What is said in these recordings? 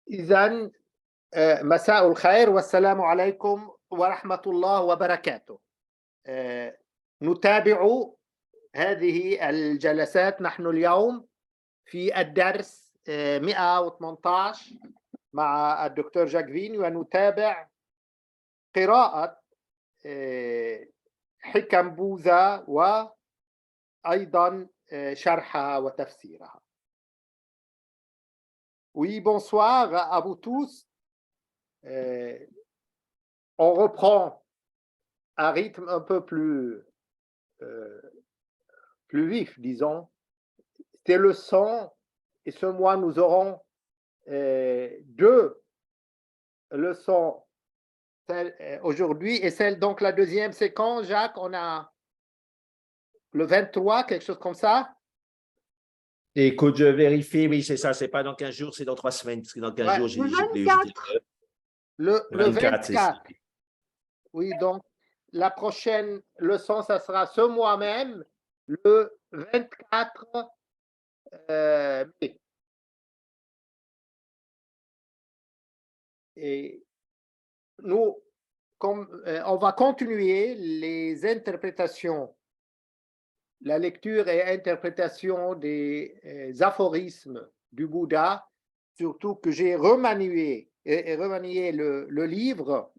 إذن مساء الخير والسلام عليكم ورحمة الله وبركاته. نتابع هذه الجلسات نحن اليوم في الدرس 118 مع الدكتور جاكفين، ونتابع قراءة حكم بوذا وأيضا شرحها وتفسيرها. Oui, bonsoir à vous tous. On reprend un rythme un peu plus vif, disons. Ces leçons, et ce mois, nous aurons 2 leçons aujourd'hui, et celle, donc la deuxième, c'est quand, Jacques? On a le 23, quelque chose comme ça? Écoute, je vérifie, oui, c'est ça, c'est pas dans 15 jours, c'est dans 3 semaines, parce que dans 15 jours, j'ai le 24. C'est Oui, donc la prochaine leçon, ça sera ce mois même, le 24 mai. Et nous, on va continuer les interprétations, la lecture et interprétation des aphorismes du Bouddha, surtout que j'ai remanié le livre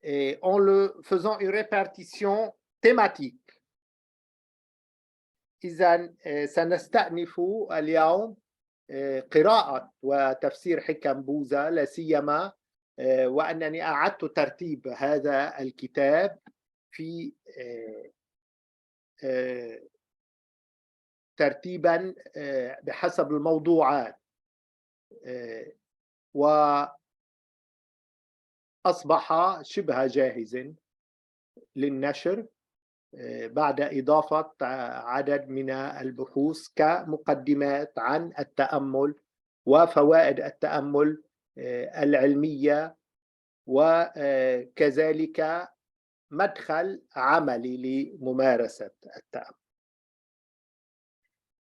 et en le faisant une répartition thématique. إذن سنستأنف اليوم قراءة وتفسير حكم بوذا، لا سيما وأنني أعدت ترتيب هذا الكتاب في ترتيبا بحسب الموضوعات، وأصبح شبه جاهز للنشر بعد إضافة عدد من البحوث كمقدمات عن التأمل وفوائد التأمل العلمية، وكذلك مدخل عملي لممارسة التأمل.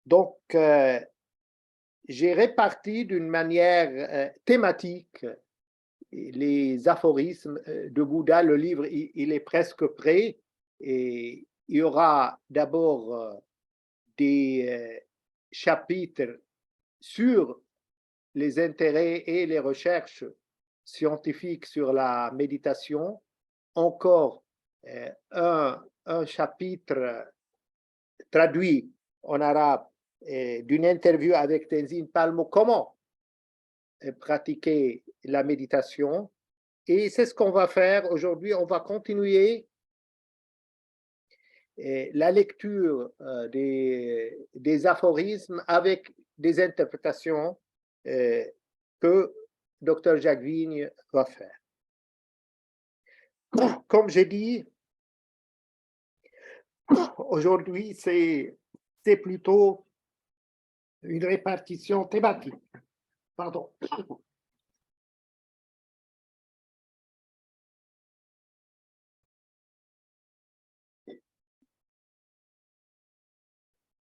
Donc, j'ai réparti d'une manière thématique les aphorismes de Bouddha. Le livre, il est presque prêt. Et il y aura d'abord des chapitres sur les intérêts et les recherches scientifiques sur la méditation, encore un chapitre traduit en arabe d'une interview avec Tenzin Palmo, comment pratiquer la méditation. Et c'est ce qu'on va faire aujourd'hui. On va continuer la lecture des aphorismes avec des interprétations que Dr. Jacques Vigne va faire. Comme j'ai dit, aujourd'hui, c'est plutôt une répartition thématique. Pardon.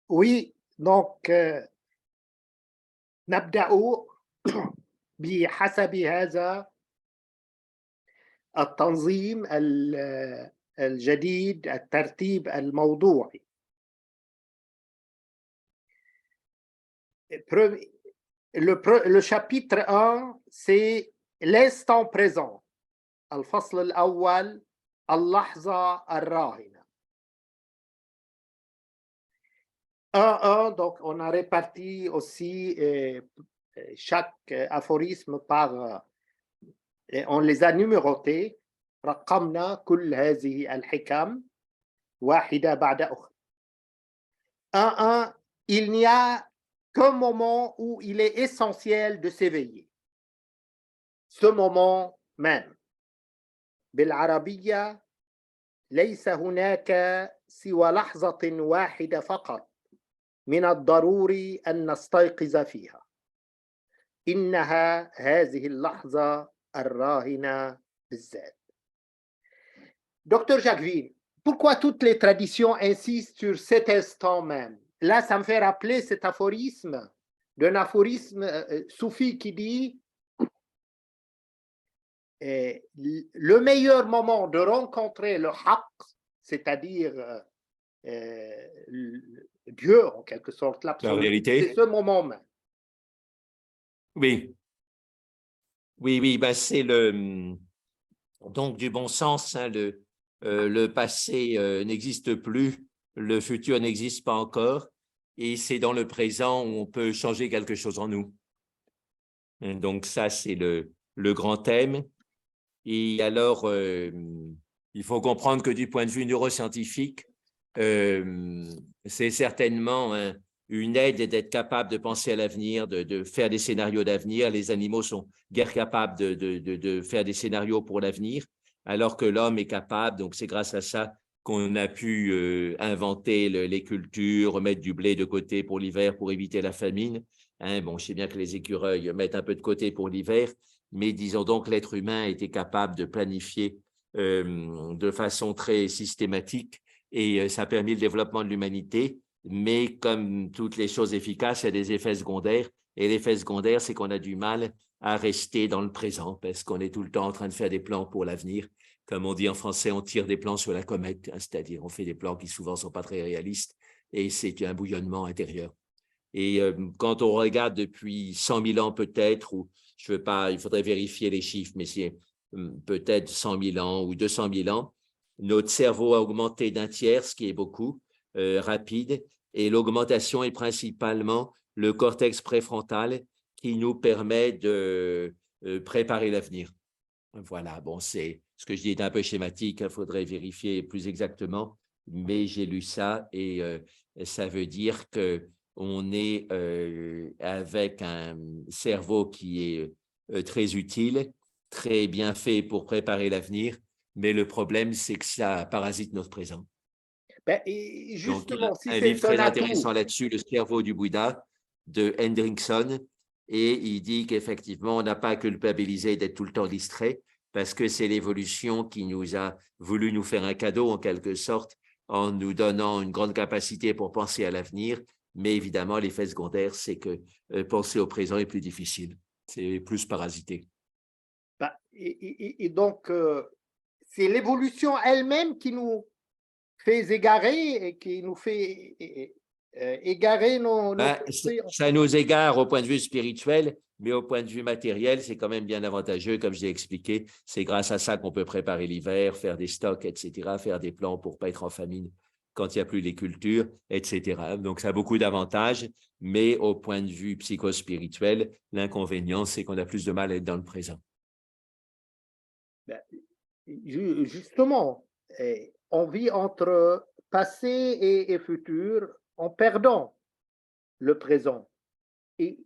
Oui, donc نبدأ بحسب هذا التنظيم الجديد، الترتيب الموضوعي. Le chapitre 1, c'est l'instant présent. الفصل الأول اللحظة الراهنة. 1, donc on a réparti aussi chaque aphorisme par, on les a numérotés. رقمنا كل هذه الحكم واحدة بعد أخرى. 1, il n'y a qu'un moment où il est essentiel de s'éveiller. Ce moment même. بالعربية ليس هناك سوى لحظة واحدة فقط من الضروري أن نستيقظ فيها. إنها هذه اللحظة الراهنة بالذات. Docteur Jacques, pourquoi toutes les traditions insistent sur cet instant même? Là, ça me fait rappeler cet aphorisme, d'un aphorisme soufi qui dit le meilleur moment de rencontrer le haqq, c'est-à-dire Dieu, en quelque sorte, La l'absolu, vérité. c'est ce moment même. Oui, oui, ben c'est donc du bon sens, hein, le passé n'existe plus, le futur n'existe pas encore, et c'est dans le présent où on peut changer quelque chose en nous. Et donc ça, c'est le grand thème. Et alors, il faut comprendre que du point de vue neuroscientifique, c'est certainement une aide d'être capable de penser à l'avenir, de faire des scénarios d'avenir. Les animaux sont guère capables de faire des scénarios pour l'avenir, alors que l'homme est capable. Donc, c'est grâce à ça qu'on a pu inventer les cultures, remettre du blé de côté pour l'hiver pour éviter la famine. Hein, bon, je sais bien que les écureuils mettent un peu de côté pour l'hiver, mais disons donc l'être humain était capable de planifier de façon très systématique et ça a permis le développement de l'humanité. Mais comme toutes les choses efficaces, il y a des effets secondaires. Et l'effet secondaire, c'est qu'on a du mal à rester dans le présent parce qu'on est tout le temps en train de faire des plans pour l'avenir. Comme on dit en français, on tire des plans sur la comète, hein, c'est-à-dire on fait des plans qui souvent ne sont pas très réalistes et c'est un bouillonnement intérieur. Et quand on regarde depuis 100 000 ans peut-être, ou je veux pas, il faudrait vérifier les chiffres, mais c'est peut-être 100 000 ans ou 200 000 ans, notre cerveau a augmenté d'un tiers, ce qui est beaucoup, rapide, et l'augmentation est principalement le cortex préfrontal qui nous permet de préparer l'avenir. Voilà, bon, c'est ce que je dis est un peu schématique, il faudrait vérifier plus exactement, mais j'ai lu ça et ça veut dire que on est avec un cerveau qui est très utile, très bien fait pour préparer l'avenir, mais le problème, c'est que ça parasite notre présent. Ben, et Donc, il y a justement, si un livre c'est un très atout, intéressant là-dessus, Le cerveau du Bouddha, de Hendrickson, et il dit qu'effectivement, on n'a pas à culpabiliser d'être tout le temps distrait, parce que c'est l'évolution qui nous a voulu nous faire un cadeau, en quelque sorte, en nous donnant une grande capacité pour penser à l'avenir. Mais évidemment, l'effet secondaire, c'est que penser au présent est plus difficile. C'est plus parasité. ben, et donc, c'est l'évolution elle-même qui nous fait égarer et qui nous fait égarer nos Ben, pensées. ça nous égare au point de vue spirituel, mais au point de vue matériel, c'est quand même bien avantageux, comme je l'ai expliqué. C'est grâce à ça qu'on peut préparer l'hiver, faire des stocks, etc., faire des plans pour ne pas être en famine quand il n'y a plus les cultures, etc. Donc, ça a beaucoup d'avantages, mais au point de vue psychospirituel, l'inconvénient, c'est qu'on a plus de mal à être dans le présent. Ben, justement, on vit entre passé et futur en perdant le présent. Et,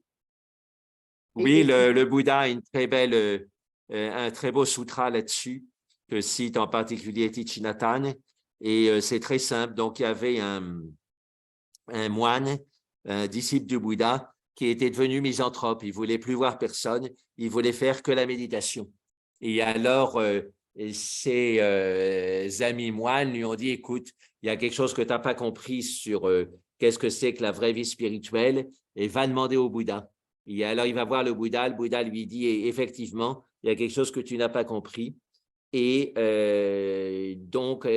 Oui, et le Bouddha a une très belle, un très beau sutra là-dessus, que cite en particulier Thich Nhat Hanh, et c'est très simple. Donc, il y avait un moine, un disciple du Bouddha, qui était devenu misanthrope. Il voulait plus voir personne, il voulait faire que la méditation. Et alors, ses amis moines lui ont dit, écoute, il y a quelque chose que tu n'as pas compris sur qu'est-ce que c'est que la vraie vie spirituelle, et va demander au Bouddha. Et alors, il va voir le Bouddha lui dit, effectivement, il y a quelque chose que tu n'as pas compris. Et donc,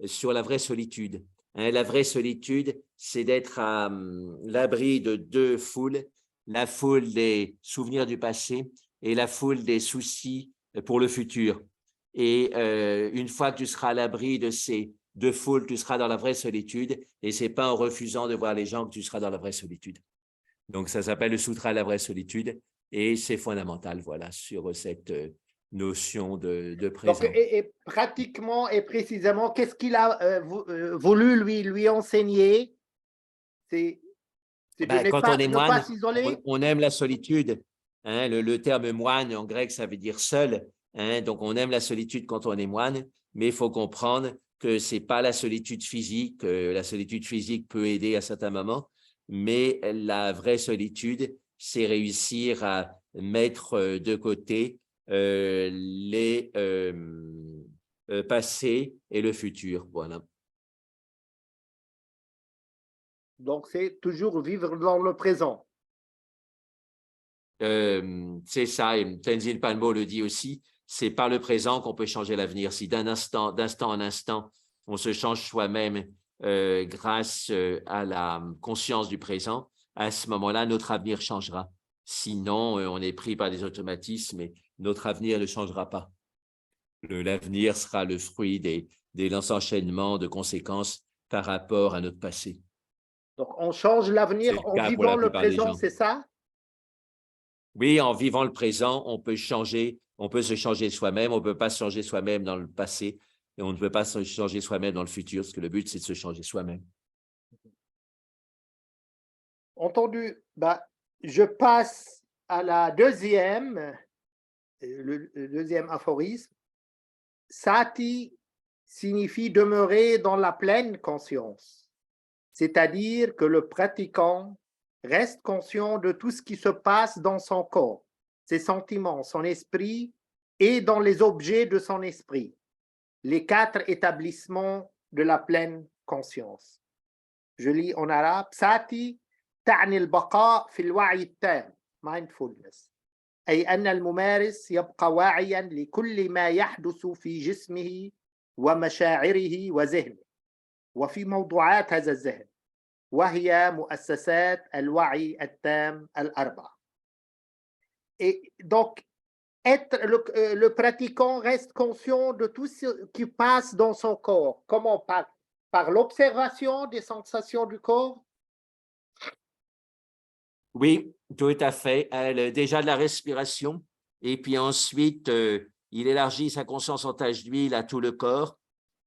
sur la vraie solitude. Hein, la vraie solitude, c'est d'être à l'abri de deux foules, la foule des souvenirs du passé et la foule des soucis pour le futur. Et une fois que tu seras à l'abri de ces deux foules, tu seras dans la vraie solitude et ce n'est pas en refusant de voir les gens que tu seras dans la vraie solitude. Donc, ça s'appelle le Sutra de la vraie solitude et c'est fondamental, voilà, sur cette notion de donc, présent. et pratiquement et précisément, qu'est-ce qu'il a voulu lui enseigner? C'est de Ben, quand on est ne pas moine, s'isoler. on aime la solitude. Hein, le terme moine en grec, ça veut dire seul. Hein, donc, on aime la solitude quand on est moine, mais il faut comprendre que ce n'est pas la solitude physique. La solitude physique peut aider à certains moments, mais la vraie solitude, c'est réussir à mettre de côté les passés et le futur. Voilà. Donc, c'est toujours vivre dans le présent. C'est ça, et Tenzin Palmo le dit aussi, c'est par le présent qu'on peut changer l'avenir. Si d'instant en instant, on se change soi-même grâce à la conscience du présent, à ce moment-là, notre avenir changera. Sinon, on est pris par des automatismes et notre avenir ne changera pas. L'avenir sera le fruit des enchaînements de conséquences par rapport à notre passé. Donc, on change l'avenir C'est le en cas pour la vivant le plupart des présent, gens. c'est ça? Oui, en vivant le présent, on peut se changer soi-même. On ne peut pas se changer soi-même dans le passé et on ne peut pas se changer soi-même dans le futur, parce que le but, c'est de se changer soi-même. Entendu. Bah, je passe à la deuxième, le deuxième aphorisme. Sati signifie demeurer dans la pleine conscience, c'est-à-dire que le pratiquant reste conscient de tout ce qui se passe dans son corps, ses sentiments, son esprit et dans les objets de son esprit, les 4 établissements de la pleine conscience. Je lis en arabe. Sati تعني البقاء في الوعي التام mindfulness أي أن الممارس يبقى واعيا لكل ما يحدث في جسمه ومشاعره وذهنه وفي موضوعات هذا الذهن وهي مؤسسات الوعي التام الأربعة. Et donc, le pratiquant reste conscient de tout ce qui passe dans son corps. Comment? Par l'observation des sensations du corps? Oui, tout à fait. Déjà de la respiration, et puis ensuite, il élargit sa conscience en tache d'huile à tout le corps.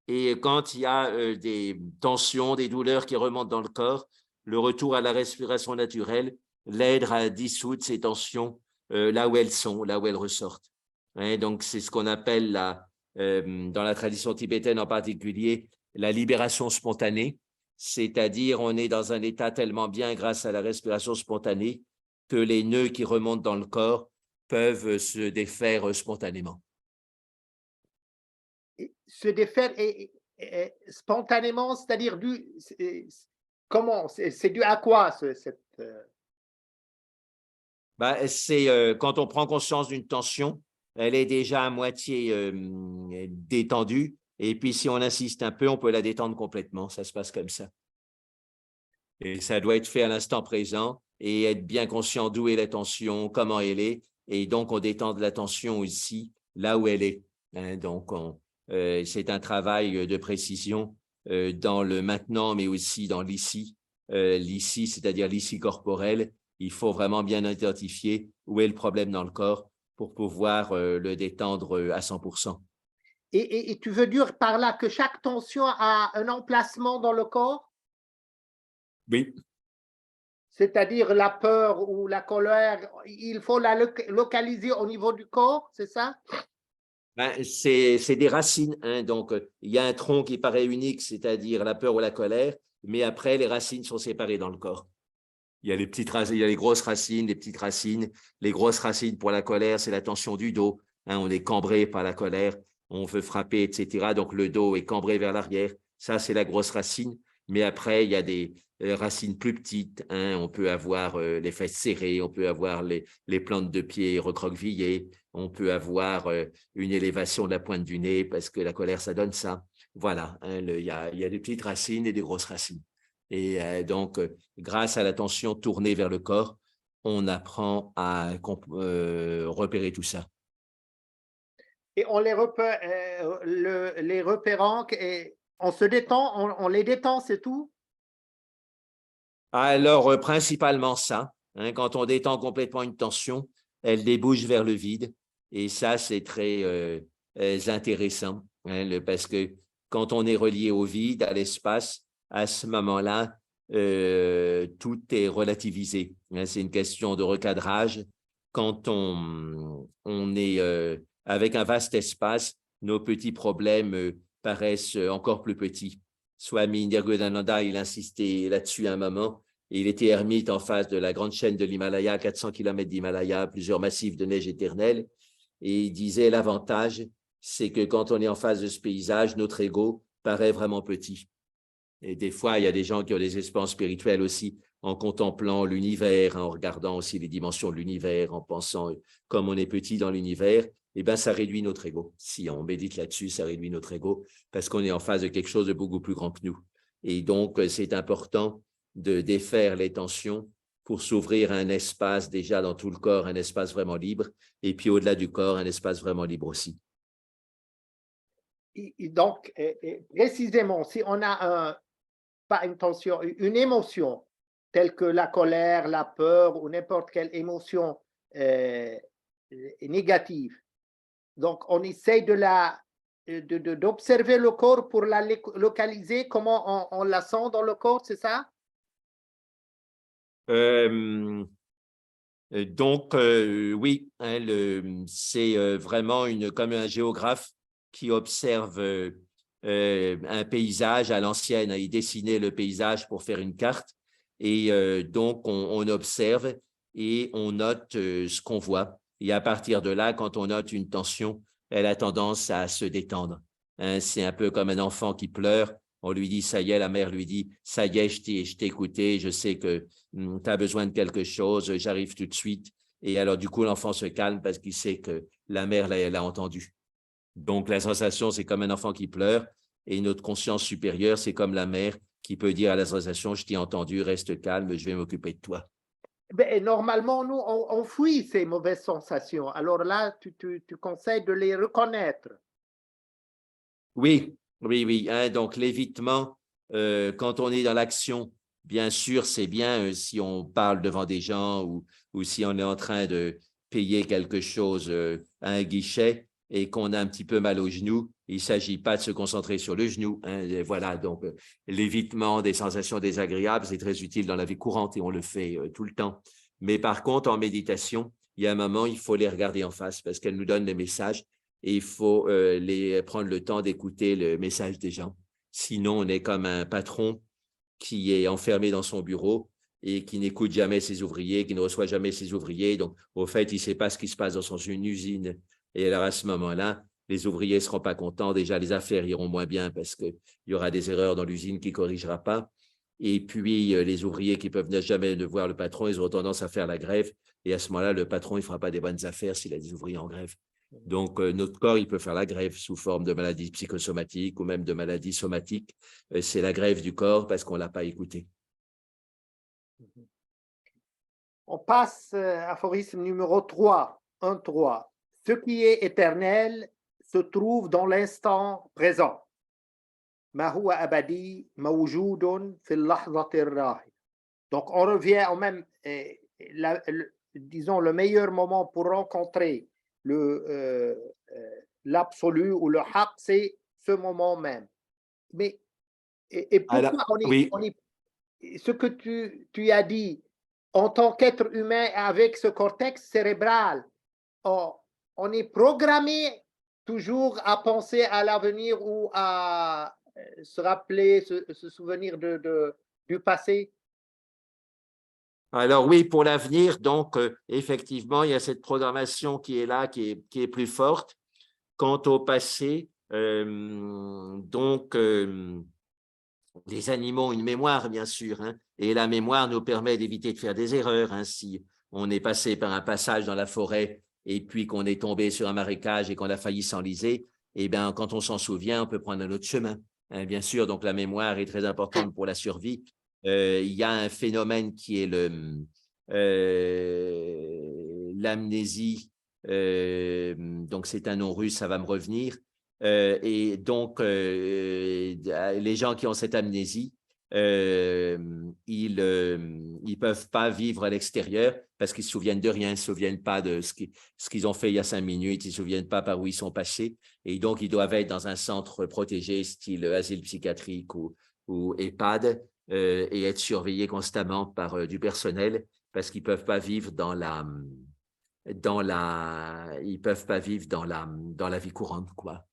Et quand il y a des tensions, des douleurs qui remontent dans le corps, le retour à la respiration naturelle l'aide à dissoudre ces tensions là où elles sont, là où elles ressortent. Hein, donc, c'est ce qu'on appelle, dans la tradition tibétaine en particulier, la libération spontanée. C'est-à-dire, on est dans un état tellement bien grâce à la respiration spontanée que les nœuds qui remontent dans le corps peuvent se défaire spontanément. Se défaire spontanément, c'est-à-dire comment? C'est dû à quoi cette… C'est quand on prend conscience d'une tension, elle est déjà à moitié détendue. Et puis, si on insiste un peu, on peut la détendre complètement. Ça se passe comme ça. Et ça doit être fait à l'instant présent et être bien conscient d'où est la tension, comment elle est. Et donc, on détend de la tension aussi là où elle est. Hein, donc, c'est un travail de précision dans le maintenant, mais aussi dans l'ici. L'ici, c'est-à-dire l'ici corporel. Il faut vraiment bien identifier où est le problème dans le corps pour pouvoir le détendre à 100%. Et tu veux dire par là que chaque tension a un emplacement dans le corps? Oui. C'est-à-dire la peur ou la colère, il faut la localiser au niveau du corps, c'est ça? C'est des racines. Hein, donc, il y a un tronc qui paraît unique, c'est-à-dire la peur ou la colère, mais après, les racines sont séparées dans le corps. Il y a il y a les grosses racines, les petites racines. Les grosses racines pour la colère, c'est la tension du dos. Hein, on est cambré par la colère, on veut frapper, etc. Donc, le dos est cambré vers l'arrière. Ça, c'est la grosse racine. Mais après, il y a des racines plus petites. Hein. On peut avoir les fesses serrées, on peut avoir les plantes de pied recroquevillées, on peut avoir une élévation de la pointe du nez parce que la colère, ça donne ça. Voilà, hein, il y a des petites racines et des grosses racines. Et donc, grâce à l'attention tournée vers le corps, on apprend à repérer tout ça. Et on les repère, les repérant, et on se détend, on les détend, c'est tout? Alors, principalement ça. Hein, quand on détend complètement une tension, elle débouche vers le vide. Et ça, c'est très intéressant. Hein, parce que quand on est relié au vide, à l'espace, à ce moment-là, tout est relativisé. Hein, c'est une question de recadrage. Quand on est avec un vaste espace, nos petits problèmes paraissent encore plus petits. Swami Nirgudananda, il insistait là-dessus à un moment. Il était ermite en face de la grande chaîne de l'Himalaya, 400 km d'Himalaya, plusieurs massifs de neige éternelle. Et il disait l'avantage, c'est que quand on est en face de ce paysage, notre ego paraît vraiment petit. Et des fois, il y a des gens qui ont des expériences spirituelles aussi en contemplant l'univers, en regardant aussi les dimensions de l'univers, en pensant comme on est petit dans l'univers. eh bien, ça réduit notre ego. Si on médite là-dessus, ça réduit notre ego parce qu'on est en face de quelque chose de beaucoup plus grand que nous. Et donc, c'est important de défaire les tensions pour s'ouvrir un espace déjà dans tout le corps, un espace vraiment libre, et puis au-delà du corps, un espace vraiment libre aussi. Donc, précisément, si on a pas une tension, une émotion telle que la colère, la peur ou n'importe quelle émotion négative, donc on essaye d'observer le corps pour la localiser, comment on la sent dans le corps, c'est ça? Oui, hein, c'est vraiment comme un géographe qui observe un paysage à l'ancienne. Il dessinait le paysage pour faire une carte et donc on observe et on note ce qu'on voit. Et à partir de là, quand on note une tension, elle a tendance à se détendre. Hein, c'est un peu comme un enfant qui pleure. On lui dit, ça y est, la mère lui dit, ça y est, je t'ai écouté, je sais que tu as besoin de quelque chose, j'arrive tout de suite. Et alors, du coup, l'enfant se calme parce qu'il sait que la mère l'a entendu. Donc, la sensation, c'est comme un enfant qui pleure. Et notre conscience supérieure, c'est comme la mère qui peut dire à la sensation, je t'ai entendu, reste calme, je vais m'occuper de toi. Ben, normalement, nous, on fuit ces mauvaises sensations. Alors là, tu conseilles de les reconnaître. Oui, oui. Hein, donc, l'évitement, quand on est dans l'action, bien sûr, c'est bien si on parle devant des gens ou si on est en train de payer quelque chose à un guichet et qu'on a un petit peu mal au genou. Il ne s'agit pas de se concentrer sur le genou. Hein, et voilà, donc l'évitement des sensations désagréables, c'est très utile dans la vie courante et on le fait tout le temps. Mais par contre, en méditation, il y a un moment, il faut les regarder en face parce qu'elles nous donnent des messages et il faut prendre le temps d'écouter le message des gens. Sinon, on est comme un patron qui est enfermé dans son bureau et qui n'écoute jamais ses ouvriers, qui ne reçoit jamais ses ouvriers. Donc, au fait, il ne sait pas ce qui se passe dans son usine. Et alors, à ce moment-là, les ouvriers ne seront pas contents. Déjà, les affaires iront moins bien parce qu'il y aura des erreurs dans l'usine qui ne corrigera pas. Et puis, les ouvriers qui peuvent jamais voir le patron, ils auront tendance à faire la grève. Et à ce moment-là, le patron, il ne fera pas des bonnes affaires s'il a des ouvriers en grève. Donc, notre corps, il peut faire la grève sous forme de maladies psychosomatiques ou même de maladies somatiques. C'est la grève du corps parce qu'on ne l'a pas écouté. On passe aphorisme numéro 3, 1-3. Ce qui est éternel se trouve dans l'instant présent. Ma huwa abadi mawjoudun fil lahzati rahi. Donc, on revient au même, disons, le meilleur moment pour rencontrer l'absolu ou le haq, c'est ce moment même. Mais et pourquoi Alors, oui. ce que tu as dit, en tant qu'être humain avec ce cortex cérébral, on est programmé toujours à penser à l'avenir ou à se rappeler, se souvenir du passé. Alors oui, pour l'avenir, donc effectivement, il y a cette programmation qui est là, qui est plus forte. Quant au passé, les animaux ont une mémoire, bien sûr, hein, et la mémoire nous permet d'éviter de faire des erreurs. Hein, si on est passé par un passage dans la forêt et puis qu'on est tombé sur un marécage et qu'on a failli s'enliser, eh bien, quand on s'en souvient, on peut prendre un autre chemin. Hein, bien sûr, donc la mémoire est très importante pour la survie. Il y a un phénomène qui est l'amnésie. Donc, c'est un nom russe, ça va me revenir. Et donc, les gens qui ont cette amnésie, ils ne peuvent pas vivre à l'extérieur parce qu'ils ne se souviennent de rien, ils ne se souviennent pas de ce qu'ils ont fait il y a 5 minutes, ils ne se souviennent pas par où ils sont passés. Et donc, ils doivent être dans un centre protégé, style asile psychiatrique ou EHPAD, et être surveillés constamment par du personnel parce qu'ils ne peuvent pas vivre ils peuvent pas vivre dans la vie courante, quoi.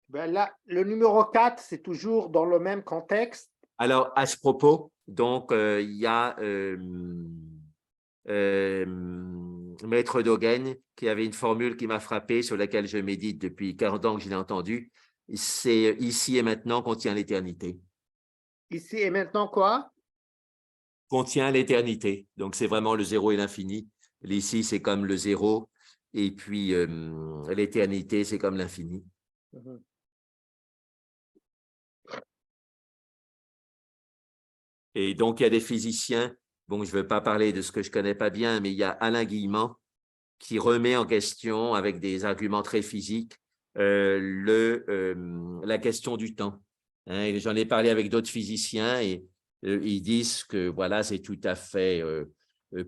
Ben là, le numéro 4, c'est toujours dans le même contexte. Alors, à ce propos, donc, il y a Maître Dogen qui avait une formule qui m'a frappé, sur laquelle je médite depuis 40 ans que je l'ai entendue. C'est ici et maintenant contient l'éternité. Ici et maintenant, quoi? contient l'éternité. Donc, c'est vraiment le zéro et l'infini. Ici, c'est comme le zéro. Et puis, l'éternité, c'est comme l'infini. Mhm. Et donc, il y a des physiciens, bon, je ne veux pas parler de ce que je ne connais pas bien, mais il y a Alain Guillemant qui remet en question, avec des arguments très physiques, la question du temps. Hein, j'en ai parlé avec d'autres physiciens et ils disent que voilà, c'est tout à fait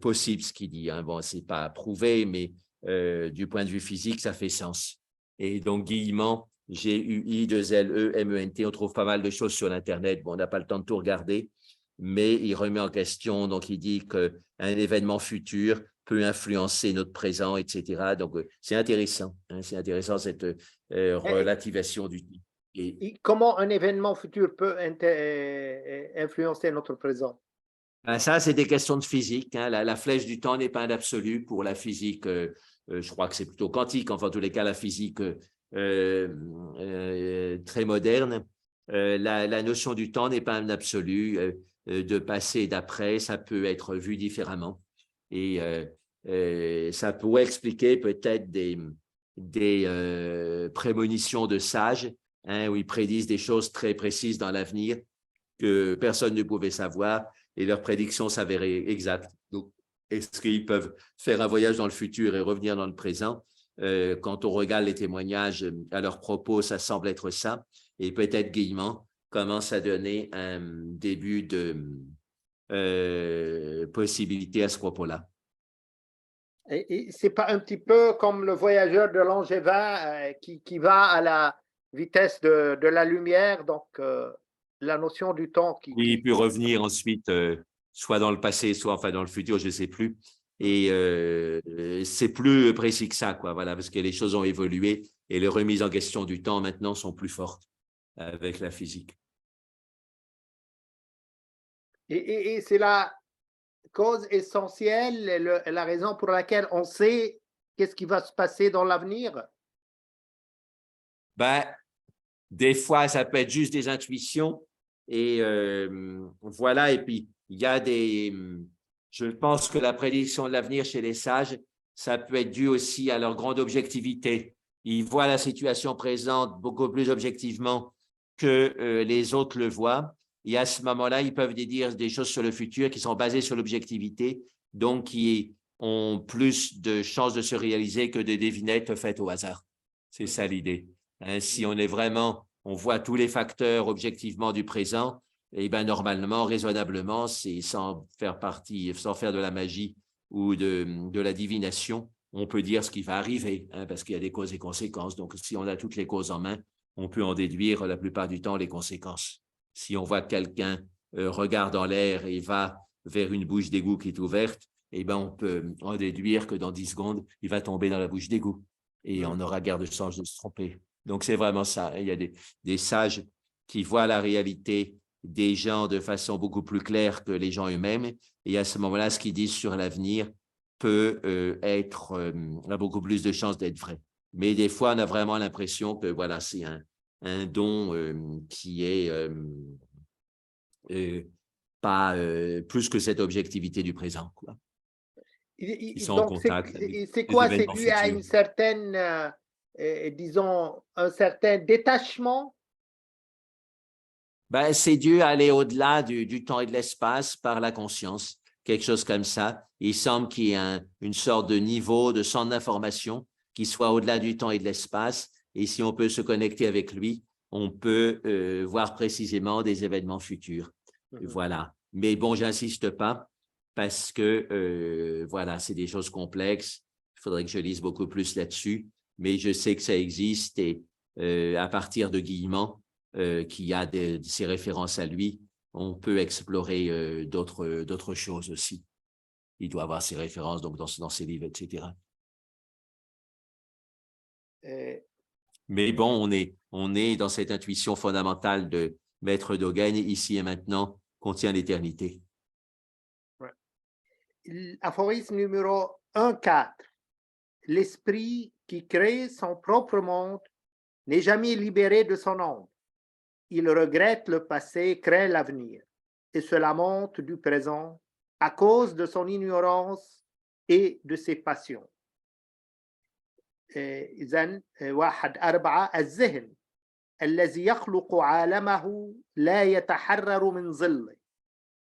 possible ce qu'il dit. Hein. Bon, ce n'est pas prouvé, mais du point de vue physique, ça fait sens. Et donc, Guillemant, G-U-I-2-L-E-M-E-N-T, on trouve pas mal de choses sur l'Internet. Bon, on n'a pas le temps de tout regarder, mais il remet en question, donc il dit qu'un événement futur peut influencer notre présent, etc. Donc, c'est intéressant. Hein, c'est intéressant cette relativation du temps. Et comment un événement futur peut influencer notre présent? Ben ça, c'est des questions de physique. Hein. La flèche du temps n'est pas un absolu pour la physique. Je crois que c'est plutôt quantique. Enfin, en tous les cas, la physique très moderne. La notion du temps n'est pas un absolu. De passé et d'après, ça peut être vu différemment. Et ça pourrait expliquer peut-être des prémonitions de sages, hein, où ils prédisent des choses très précises dans l'avenir que personne ne pouvait savoir et leurs prédictions s'avéraient exactes. Donc, est-ce qu'ils peuvent faire un voyage dans le futur et revenir dans le présent? Quand on regarde les témoignages à leur propos, ça semble être ça. Et peut-être Guillemant commence à donner un début de possibilité à ce propos-là. Et c'est pas un petit peu comme le voyageur de Langevin qui va à la vitesse de la lumière, donc la notion du temps Oui, il peut revenir ensuite, soit dans le passé, soit enfin dans le futur, je ne sais plus. Et c'est plus précis que ça, quoi, voilà, parce que les choses ont évolué et les remises en question du temps maintenant sont plus fortes avec la physique. Et c'est la cause essentielle, la raison pour laquelle on sait qu'est-ce qui va se passer dans l'avenir. Ben, des fois, ça peut être juste des intuitions. Et voilà, et puis il y a je pense que la prédiction de l'avenir chez les sages, ça peut être dû aussi à leur grande objectivité. Ils voient la situation présente beaucoup plus objectivement que les autres le voient. Et à ce moment-là, ils peuvent dire des choses sur le futur qui sont basées sur l'objectivité, donc qui ont plus de chances de se réaliser que des devinettes faites au hasard. C'est ça l'idée. Hein, si on est vraiment, on voit tous les facteurs objectivement du présent, et bien normalement, raisonnablement, c'est sans faire partie, sans faire de la magie ou de la divination, on peut dire ce qui va arriver, hein, parce qu'il y a des causes et conséquences. Donc, si on a toutes les causes en main, on peut en déduire la plupart du temps les conséquences. Si on voit que quelqu'un regarde en l'air et va vers une bouche d'égout qui est ouverte, eh ben, on peut en déduire que dans 10 secondes, il va tomber dans la bouche d'égout et on aura guère de chance de se tromper. Donc, c'est vraiment ça. Il y a des sages qui voient la réalité des gens de façon beaucoup plus claire que les gens eux-mêmes. Et à ce moment-là, ce qu'ils disent sur l'avenir peut a beaucoup plus de chances d'être vrai. Mais des fois, on a vraiment l'impression que voilà, c'est un don qui est pas plus que cette objectivité du présent, quoi. Ils sont en Donc, contact avec c'est les quoi? C'est événements dû à futurs. une certaine, disons, un certain détachement? Ben, c'est dû à aller au-delà du temps et de l'espace par la conscience, quelque chose comme ça. Il semble qu'il y ait une sorte de niveau, de centre d'information qui soit au-delà du temps et de l'espace. Et si on peut se connecter avec lui, on peut voir précisément des événements futurs. Voilà. Mais bon, j'insiste pas parce que voilà, c'est des choses complexes. Il faudrait que je lise beaucoup plus là-dessus. Mais je sais que ça existe et à partir de Guillemant, qui a ses références à lui, on peut explorer d'autres choses aussi. Il doit avoir ses références donc dans ses livres, etc. Mais bon, on est dans cette intuition fondamentale de Maître Dogen, ici et maintenant, contient l'éternité. Aphorisme numéro 1.4. L'esprit qui crée son propre monde n'est jamais libéré de son ombre. Il regrette le passé, craint l'avenir et se lamente du présent à cause de son ignorance et de ses passions. إذن 1.4 الذهن الذي يخلق عالمه لا يتحرر من ظله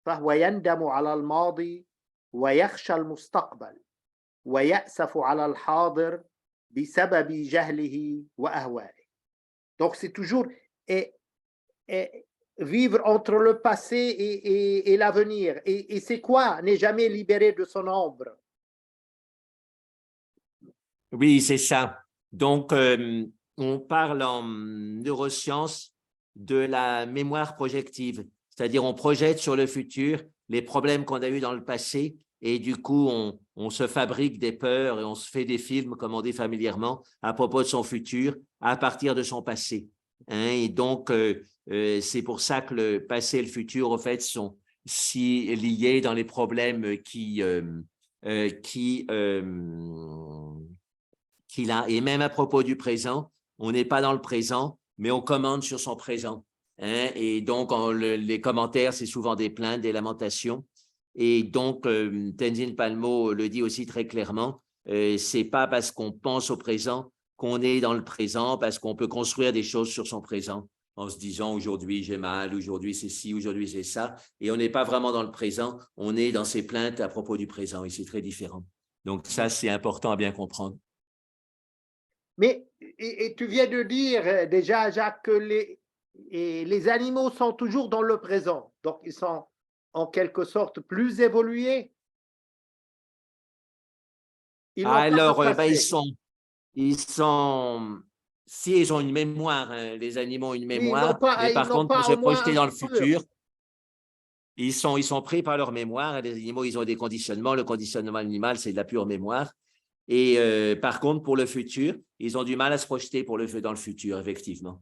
فهو يندم على الماضي ويخشى المستقبل ويأسف على الحاضر بسبب جهله وأهوائه. Donc c'est toujours vivre entre le passé et l'avenir. Et c'est quoi? N'est jamais libéré de son ombre. Oui, c'est ça. Donc, on parle en neurosciences de la mémoire projective, c'est-à-dire on projette sur le futur les problèmes qu'on a eus dans le passé et du coup, on se fabrique des peurs et on se fait des films, comme on dit familièrement, à propos de son futur à partir de son passé. Hein? Et donc, c'est pour ça que le passé et le futur, au fait, sont si liés dans les problèmes qu'il a. Et même à propos du présent, on n'est pas dans le présent, mais on commande sur son présent. Hein? Et donc, les commentaires, c'est souvent des plaintes, des lamentations. Et donc, Tenzin Palmo le dit aussi très clairement, c'est pas parce qu'on pense au présent qu'on est dans le présent, parce qu'on peut construire des choses sur son présent en se disant aujourd'hui j'ai mal, aujourd'hui c'est ci, aujourd'hui c'est ça. Et on n'est pas vraiment dans le présent, on est dans ses plaintes à propos du présent et c'est très différent. Donc ça, c'est important à bien comprendre. Mais et tu viens de dire déjà, Jacques, que les animaux sont toujours dans le présent. Donc, ils sont en quelque sorte plus évolués. Ils n'ont pas de Alors, passé. si ils ont une mémoire, hein, les animaux ont une Oui, mémoire, mais ils par n'ont contre, pour pas se au moins projeter un dans le futur. futur, ils sont pris par leur mémoire. Les animaux, ils ont des conditionnements. Le conditionnement animal, c'est de la pure mémoire. Et par contre, pour le futur, ils ont du mal à se projeter dans le futur, effectivement.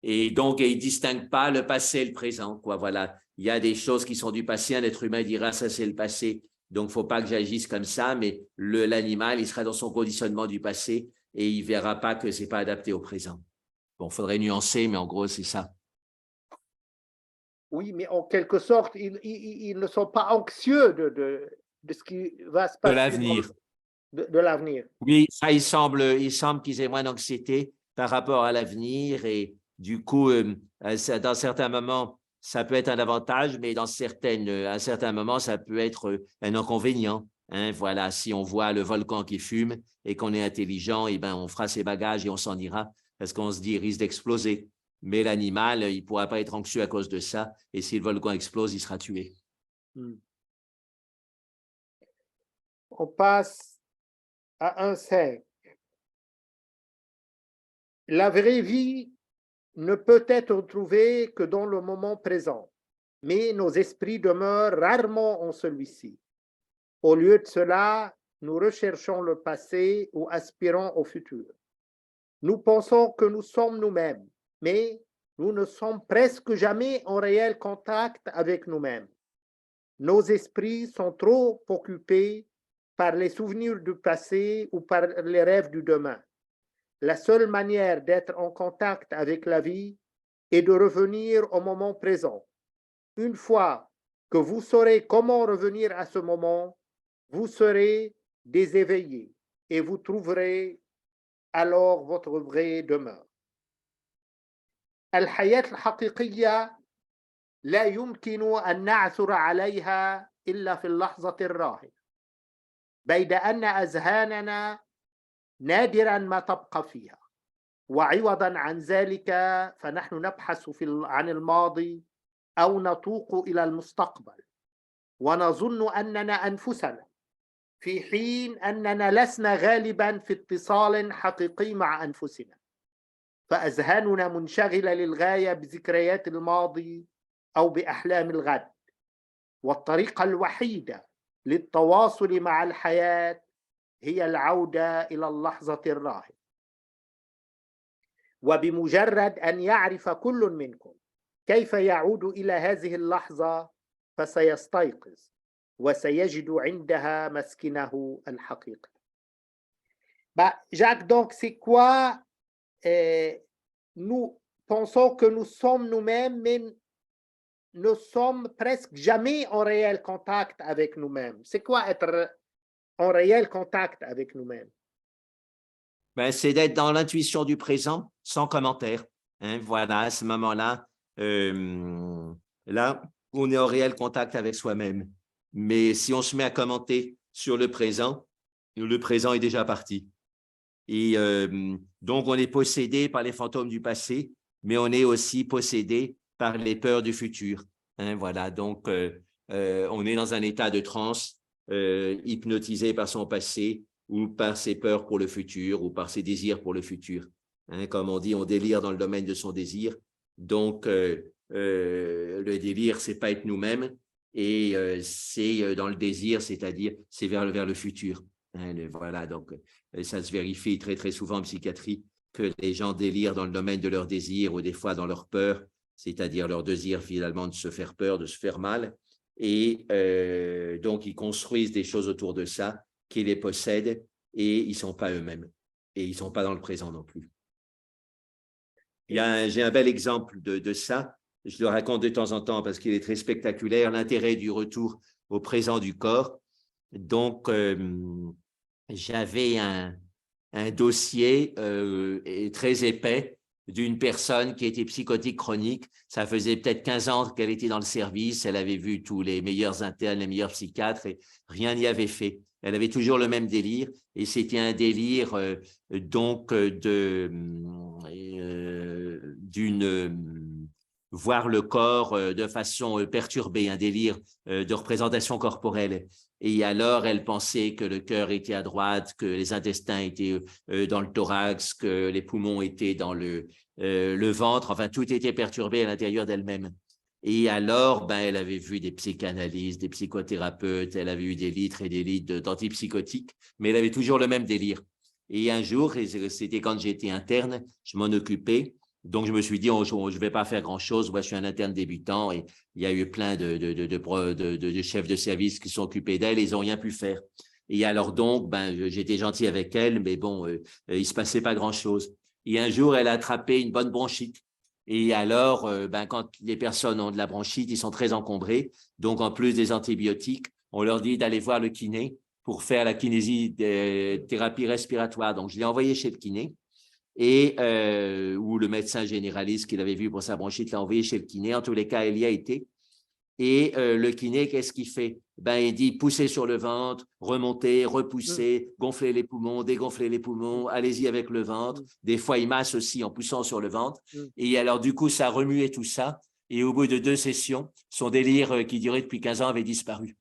Et donc, ils ne distinguent pas le passé et le présent, quoi. Voilà. Il y a des choses qui sont du passé. Un être humain dira, ça, c'est le passé. Donc, il ne faut pas que j'agisse comme ça, mais l'animal, il sera dans son conditionnement du passé et il ne verra pas que ce n'est pas adapté au présent. Bon, il faudrait nuancer, mais en gros, c'est ça. Oui, mais en quelque sorte, ils ne sont pas anxieux de ce qui va se De passer l'avenir. de l'avenir. Oui, ça, il semble qu'ils aient moins d'anxiété par rapport à l'avenir et du coup, dans certains moments, ça peut être un avantage, mais à certains moments, ça peut être un inconvénient. Hein, voilà, si on voit le volcan qui fume et qu'on est intelligent, eh ben, on fera ses bagages et on s'en ira parce qu'on se dit, il risque d'exploser. Mais l'animal, il ne pourra pas être anxieux à cause de ça. Et si le volcan explose, il sera tué. On passe à 1.5. La vraie vie ne peut être trouvée que dans le moment présent, mais nos esprits demeurent rarement en celui-ci. Au lieu de cela, nous recherchons le passé ou aspirons au futur. Nous pensons que nous sommes nous-mêmes, mais nous ne sommes presque jamais en réel contact avec nous-mêmes. Nos esprits sont trop occupés par les souvenirs du passé ou par les rêves du demain. La seule manière d'être en contact avec la vie est de revenir au moment présent. Une fois que vous saurez comment revenir à ce moment, vous serez déséveillé et vous trouverez alors votre vraie demeure. الحياة الحقيقية لا يمكن أن نعثر عليها إلا في اللحظة الراهنة، بيد أن أذهاننا نادرا ما تبقى فيها، وعوضا عن ذلك فنحن نبحث عن الماضي أو نتوق إلى المستقبل ونظن أننا أنفسنا، في حين أننا لسنا غالبا في اتصال حقيقي مع أنفسنا، فأذهاننا منشغلة للغاية بذكريات الماضي أو بأحلام الغد، والطريقة الوحيدة للتواصل مع الحياة هي العودة إلى اللحظة الراهنة. وبمجرد أن يعرف كل منكم كيف يعود إلى هذه اللحظة فسيستيقظ وسيجد عندها مسكنه الحقيقي. Jacques, donc c'est quoi nous pensons que nous sommes nous-mêmes, mais ne sommes presque jamais en réel contact avec nous-mêmes. C'est quoi être en réel contact avec nous-mêmes? Ben, c'est d'être dans l'intuition du présent sans commentaire. Hein, voilà, à ce moment-là, là, on est en réel contact avec soi-même. Mais si on se met à commenter sur le présent est déjà parti. Et donc, on est possédé par les fantômes du passé, mais on est aussi possédé par les peurs du futur. Hein, voilà, donc on est dans un état de transe, hypnotisé par son passé ou par ses peurs pour le futur ou par ses désirs pour le futur. Hein, comme on dit, on délire dans le domaine de son désir. Donc, le délire, c'est pas être nous-mêmes et c'est dans le désir, c'est-à-dire c'est vers le futur. Hein, voilà, donc ça se vérifie très, très souvent en psychiatrie que les gens délirent dans le domaine de leur désir ou des fois dans leur peur, c'est-à-dire leur désir finalement de se faire peur, de se faire mal. Et donc, ils construisent des choses autour de ça qui les possèdent et ils ne sont pas eux-mêmes. Et ils ne sont pas dans le présent non plus. J'ai un bel exemple de ça. Je le raconte de temps en temps parce qu'il est très spectaculaire, l'intérêt du retour au présent du corps. Donc, j'avais un dossier très épais d'une personne qui était psychotique chronique. Ça faisait peut-être 15 ans qu'elle était dans le service. Elle avait vu tous les meilleurs internes, les meilleurs psychiatres et rien n'y avait fait. Elle avait toujours le même délire et c'était un délire voir le corps de façon perturbée, un délire de représentation corporelle. Et alors, elle pensait que le cœur était à droite, que les intestins étaient dans le thorax, que les poumons étaient dans le ventre. Enfin, tout était perturbé à l'intérieur d'elle-même. Et alors, ben, elle avait vu des psychanalystes, des psychothérapeutes, elle avait eu des litres et des litres d'antipsychotiques, mais elle avait toujours le même délire. Et un jour, c'était quand j'étais interne, je m'en occupais. Donc, je me suis dit, je ne vais pas faire grand-chose. Moi, je suis un interne débutant et il y a eu plein de chefs de service qui sont occupés d'elle et ils n'ont rien pu faire. Et alors donc, ben, j'étais gentil avec elle, mais bon, il ne se passait pas grand-chose. Et un jour, elle a attrapé une bonne bronchite. Et alors, ben, quand les personnes ont de la bronchite, ils sont très encombrés. Donc, en plus des antibiotiques, on leur dit d'aller voir le kiné pour faire la kinésithérapie respiratoire. Donc, je l'ai envoyé chez le kiné et ou le médecin généraliste qu'il avait vu pour sa bronchite l'a envoyé chez le kiné. En tous les cas, il y a été. Et le kiné, qu'est-ce qu'il fait? Ben, il dit pousser sur le ventre, remonter, repousser, gonfler les poumons, dégonfler les poumons, allez-y avec le ventre. Des fois, il masse aussi en poussant sur le ventre. Et alors, du coup, ça remuait tout ça. Et au bout de 2 sessions, son délire qui durait depuis 15 ans avait disparu.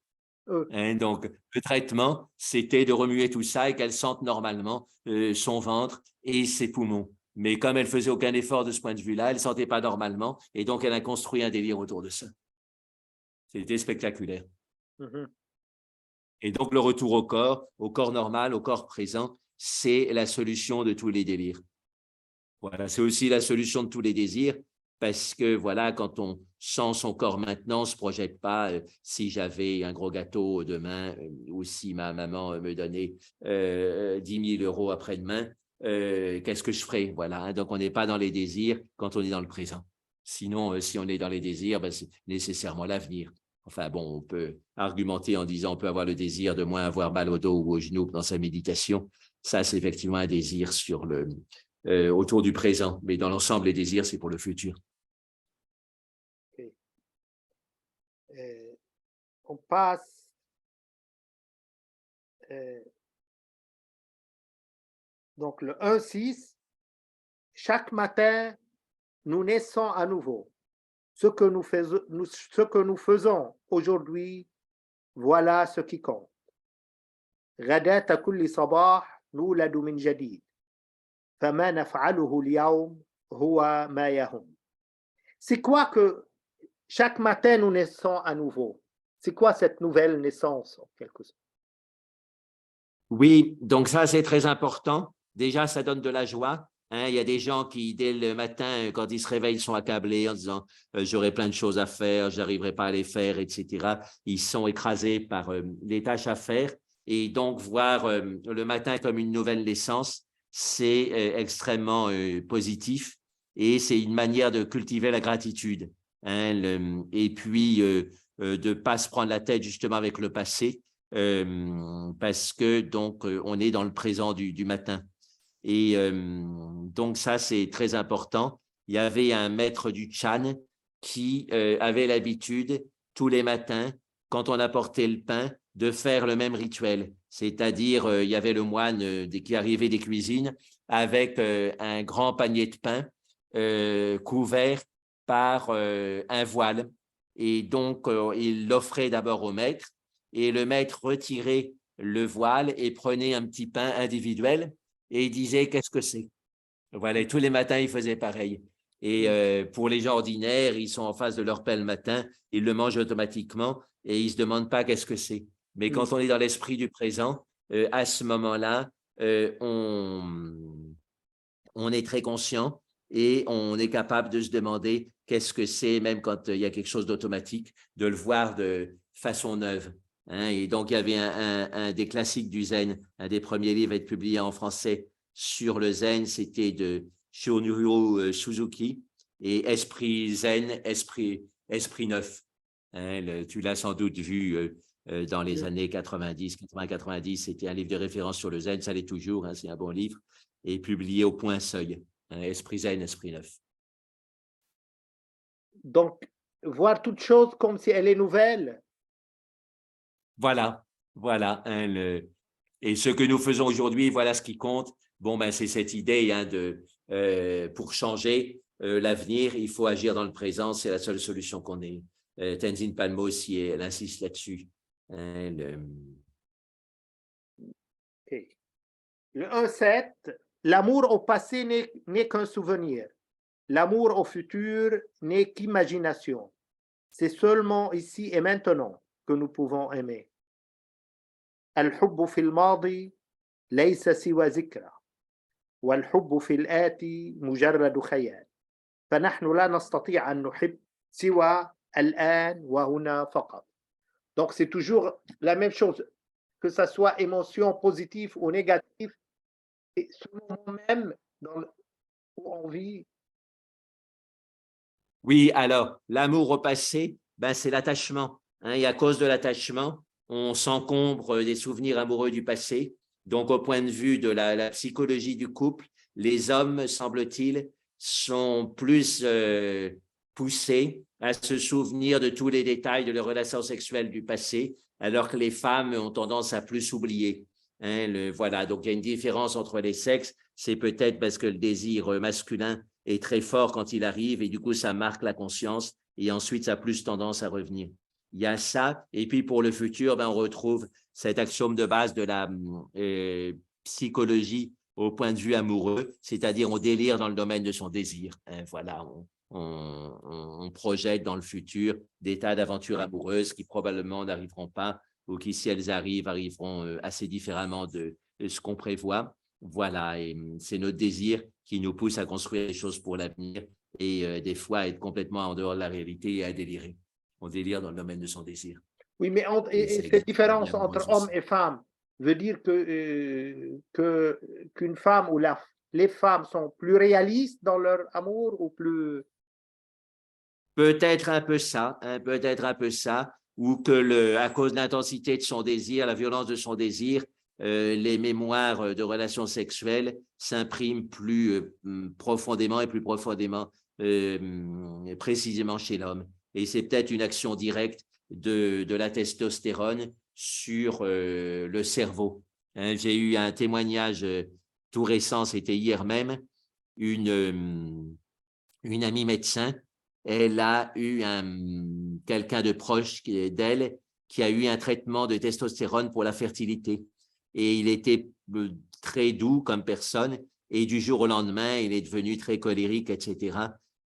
Hein, donc, le traitement, c'était de remuer tout ça et qu'elle sente normalement son ventre et ses poumons. Mais comme elle faisait aucun effort de ce point de vue-là, elle ne sentait pas normalement et donc elle a construit un délire autour de ça. C'était spectaculaire. Et donc, le retour au corps normal, au corps présent, c'est la solution de tous les délires. Voilà, c'est aussi la solution de tous les désirs parce que, voilà, quand on sent son corps maintenant, on ne se projette pas si j'avais un gros gâteau demain ou si ma maman me donnait 10 000 € après-demain, qu'est-ce que je ferais? Voilà, hein, donc on n'est pas dans les désirs quand on est dans le présent. Sinon, si on est dans les désirs, ben, c'est nécessairement l'avenir. Enfin bon, on peut argumenter en disant on peut avoir le désir de moins avoir mal au dos ou au genou dans sa méditation. Ça, c'est effectivement un désir autour du présent. Mais dans l'ensemble, les désirs, c'est pour le futur. Okay. On passe donc le 1-6. Chaque matin, nous naissons à nouveau. Ce que nous faisons aujourd'hui, voilà ce qui compte. غداة كل صباح نولد من جديد فما نفعله اليوم هو ما يهم. C'est quoi que chaque matin nous naissons à nouveau? C'est quoi cette nouvelle naissance en quelque sorte? Oui, donc ça, c'est très important. Déjà, ça donne de la joie. Hein, il y a des gens qui, dès le matin, quand ils se réveillent, sont accablés en disant j'aurai plein de choses à faire, je n'arriverai pas à les faire, etc. Ils sont écrasés par les tâches à faire. Et donc, voir le matin comme une nouvelle naissance, c'est extrêmement positif et c'est une manière de cultiver la gratitude. hein, et puis de ne pas se prendre la tête justement avec le passé, parce que donc on est dans le présent du matin. Et donc ça, c'est très important. Il y avait un maître du Chan qui avait l'habitude, tous les matins, quand on apportait le pain, de faire le même rituel. C'est-à-dire, il y avait le moine qui arrivait des cuisines avec un grand panier de pain couvert par un voile. Et donc, il l'offrait d'abord au maître, et le maître retirait le voile et prenait un petit pain individuel et il disait qu'est-ce que c'est. Voilà, et tous les matins, il faisait pareil. Et pour les gens ordinaires, ils sont en face de leur pain le matin, ils le mangent automatiquement et ils ne se demandent pas qu'est-ce que c'est. Mais quand on est dans l'esprit du présent, à ce moment-là, on est très conscient et on est capable de se demander qu'est-ce que c'est, même quand il y a quelque chose d'automatique, de le voir de façon neuve. Hein. Et donc, il y avait un des classiques du Zen, un des premiers livres à être publié en français sur le Zen, c'était de Shunryu Suzuki, et Esprit Zen, Esprit neuf. Hein, tu l'as sans doute vu dans les années 90, 80-90, c'était un livre de référence sur le Zen, ça l'est toujours, hein, c'est un bon livre, et publié au Point Seuil, hein, Esprit Zen, Esprit neuf. Donc, voir toute chose comme si elle est nouvelle. Voilà, voilà. Hein, et ce que nous faisons aujourd'hui, voilà ce qui compte. Bon, ben, c'est cette idée hein, pour changer l'avenir, il faut agir dans le présent, c'est la seule solution qu'on ait. Tenzin Palmo aussi, elle insiste là-dessus. Hein, Okay. Le 1-7, l'amour au passé n'est qu'un souvenir. L'amour au futur n'est qu'imagination. C'est seulement ici et maintenant que nous pouvons aimer. الحب في الماضي ليس سوى ذكرى والحب في الآتي مجرد خيال فنحن لا نستطيع أن نحب سوى الآن وهنا فقط. Donc c'est toujours la même chose, que ça soit émotion positive ou négative, et ce moment même où on vit. Oui, alors, l'amour au passé, ben, c'est l'attachement. Hein, et à cause de l'attachement, on s'encombre des souvenirs amoureux du passé. Donc, au point de vue de la psychologie du couple, les hommes, semble-t-il, sont plus poussés à se souvenir de tous les détails de leurs relations sexuelles du passé, alors que les femmes ont tendance à plus oublier. Hein, voilà, donc il y a une différence entre les sexes. C'est peut-être parce que le désir masculin est très fort quand il arrive et du coup, ça marque la conscience et ensuite, ça a plus tendance à revenir. Il y a ça. Et puis, pour le futur, ben, on retrouve cet axiome de base de la psychologie au point de vue amoureux, c'est-à-dire on délire dans le domaine de son désir. Hein, voilà, on projette dans le futur des tas d'aventures amoureuses qui probablement n'arriveront pas ou qui, si elles arrivent, arriveront assez différemment de ce qu'on prévoit. Voilà, et c'est notre désir qui nous pousse à construire des choses pour l'avenir et des fois à être complètement en dehors de la réalité et à délirer. On délire dans le domaine de son désir. Oui, mais cette différence entre hommes et femmes veut dire qu'une femme ou les femmes sont plus réalistes dans leur amour ou plus... Peut-être un peu ça, hein, peut-être un peu ça, ou que à cause de l'intensité de son désir, la violence de son désir, les mémoires de relations sexuelles s'impriment plus profondément et plus profondément, précisément chez l'homme. Et c'est peut-être une action directe de la testostérone sur le cerveau. Hein, j'ai eu un témoignage tout récent, c'était hier même, une amie médecin. Elle a eu quelqu'un de proche d'elle qui a eu un traitement de testostérone pour la fertilité. Et il était très doux comme personne. Et du jour au lendemain, il est devenu très colérique, etc.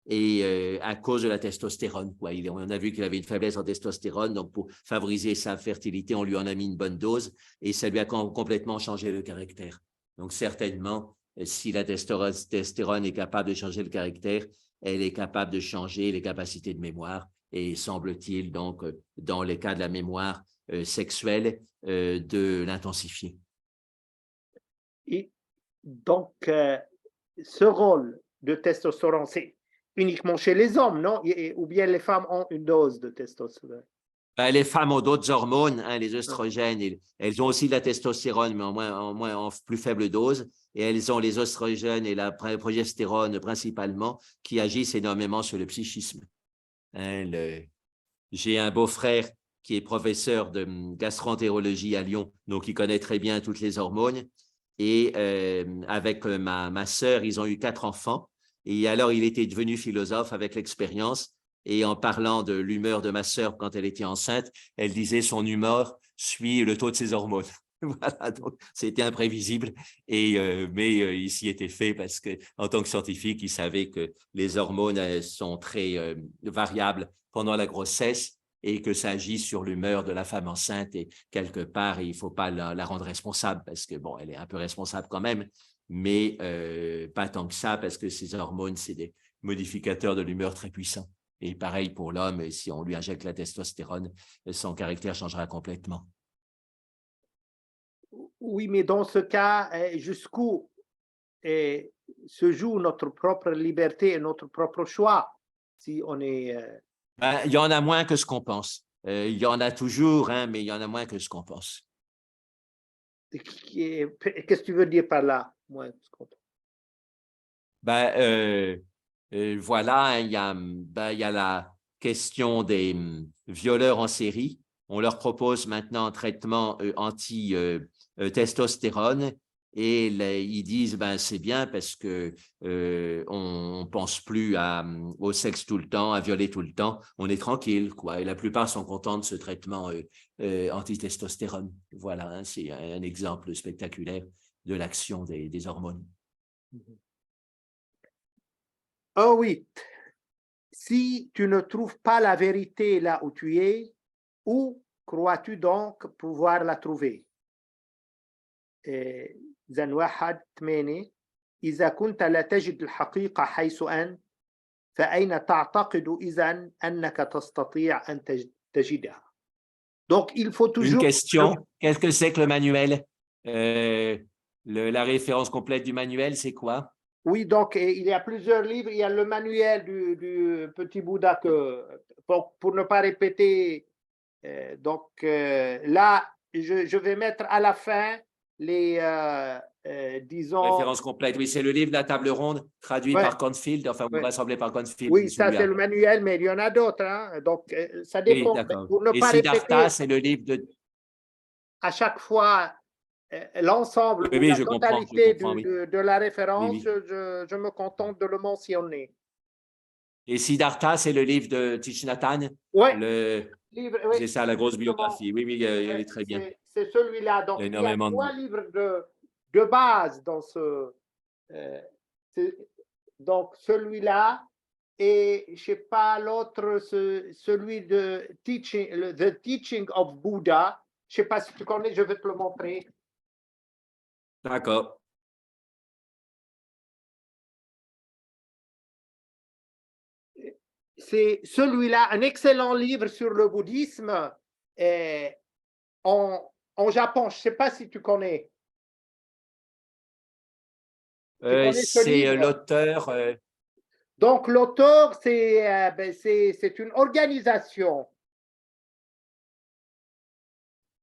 Et à cause de la testostérone, quoi. On a vu qu'il avait une faiblesse en testostérone. Donc, pour favoriser sa fertilité, on lui en a mis une bonne dose. Et ça lui a complètement changé le caractère. Donc, certainement, si la testostérone est capable de changer le caractère, elle est capable de changer les capacités de mémoire et semble-t-il donc dans les cas de la mémoire sexuelle de l'intensifier. Et donc, ce rôle de testostérone, uniquement chez les hommes, non? Ou bien les femmes ont une dose de testostérone? Ben, les femmes ont d'autres hormones, hein, les oestrogènes. Elles ont aussi de la testostérone, mais en plus faible dose. Et elles ont les oestrogènes et la progestérone principalement, qui agissent énormément sur le psychisme. Hein, j'ai un beau-frère qui est professeur de gastroentérologie à Lyon, donc il connaît très bien toutes les hormones. Et avec ma sœur, ils ont eu 4 enfants. Et alors, il était devenu philosophe avec l'expérience. Et en parlant de l'humeur de ma sœur quand elle était enceinte, elle disait son humeur suit le taux de ses hormones. Voilà, donc c'était imprévisible, mais il s'y était fait parce que, en tant que scientifique, il savait que les hormones sont très variables pendant la grossesse et que ça agit sur l'humeur de la femme enceinte et quelque part, il ne faut pas la rendre responsable parce que, bon, elle est un peu responsable quand même, mais pas tant que ça parce que ces hormones, c'est des modificateurs de l'humeur très puissants. Et pareil pour l'homme, si on lui injecte la testostérone, son caractère changera complètement. Oui, mais dans ce cas, jusqu'où se joue notre propre liberté et notre propre choix si on est... Ben, il y en a moins que ce qu'on pense. Il y en a toujours, hein, mais il y en a moins que ce qu'on pense. Qu'est-ce que tu veux dire par là? Moins que ce qu'on pense. Ben, voilà, hein, il y a la question des violeurs en série. On leur propose maintenant un traitement anti-testostérone et ils disent ben c'est bien parce que on pense plus au sexe tout le temps, à violer tout le temps. On est tranquille, quoi. Et la plupart sont contents de ce traitement anti-testostérone. Voilà, hein, c'est un exemple spectaculaire de l'action des hormones. Oh oui, si tu ne trouves pas la vérité là où tu es, où crois-tu donc pouvoir la trouver؟ إذا 1:8 إذا كنت لا تجد الحقيقة حيث أنت فأين تعتقد إذا أنك تستطيع أن تجدها؟ Donc, il faut Une toujours... question, qu'est-ce que c'est que le manuel? La référence complète du manuel, c'est quoi? Oui, donc il y a plusieurs livres. Il y a le manuel du petit Bouddha pour ne pas répéter. Donc là, je vais mettre à la fin les, disons... Référence complète, oui, c'est le livre de la table ronde, traduit Ouais, par Confield, enfin, vous ouais. rassemblez par Confield. Oui, ça c'est celui-là. le manuel, mais il y en a d'autres. Hein. Donc ça Oui, dépend. d'accord. Pour ne Et pas Siddhartha, répéter c'est le livre de... à chaque fois l'ensemble Oui, ou oui, la je totalité comprends, oui. de la Oui, référence, oui. je me contente de le mentionner. Et Siddhartha, c'est le livre de Thich Nhat Hanh, Oui, oui, c'est ça, la grosse exactement. biographie. Oui, oui, elle est très bien. C'est celui-là. Donc, Il y a il y a énormément 3 livres de base dans ce. euh, donc, celui-là, et je ne sais pas l'autre, celui de The Teaching of Buddha. Je ne sais pas si tu connais, je vais te le montrer. D'accord. C'est celui-là, un excellent livre sur le bouddhisme en Japon. Je ne sais pas si tu connais. Tu connais ce C'est livre? l'auteur... Donc, l'auteur, c'est une organisation.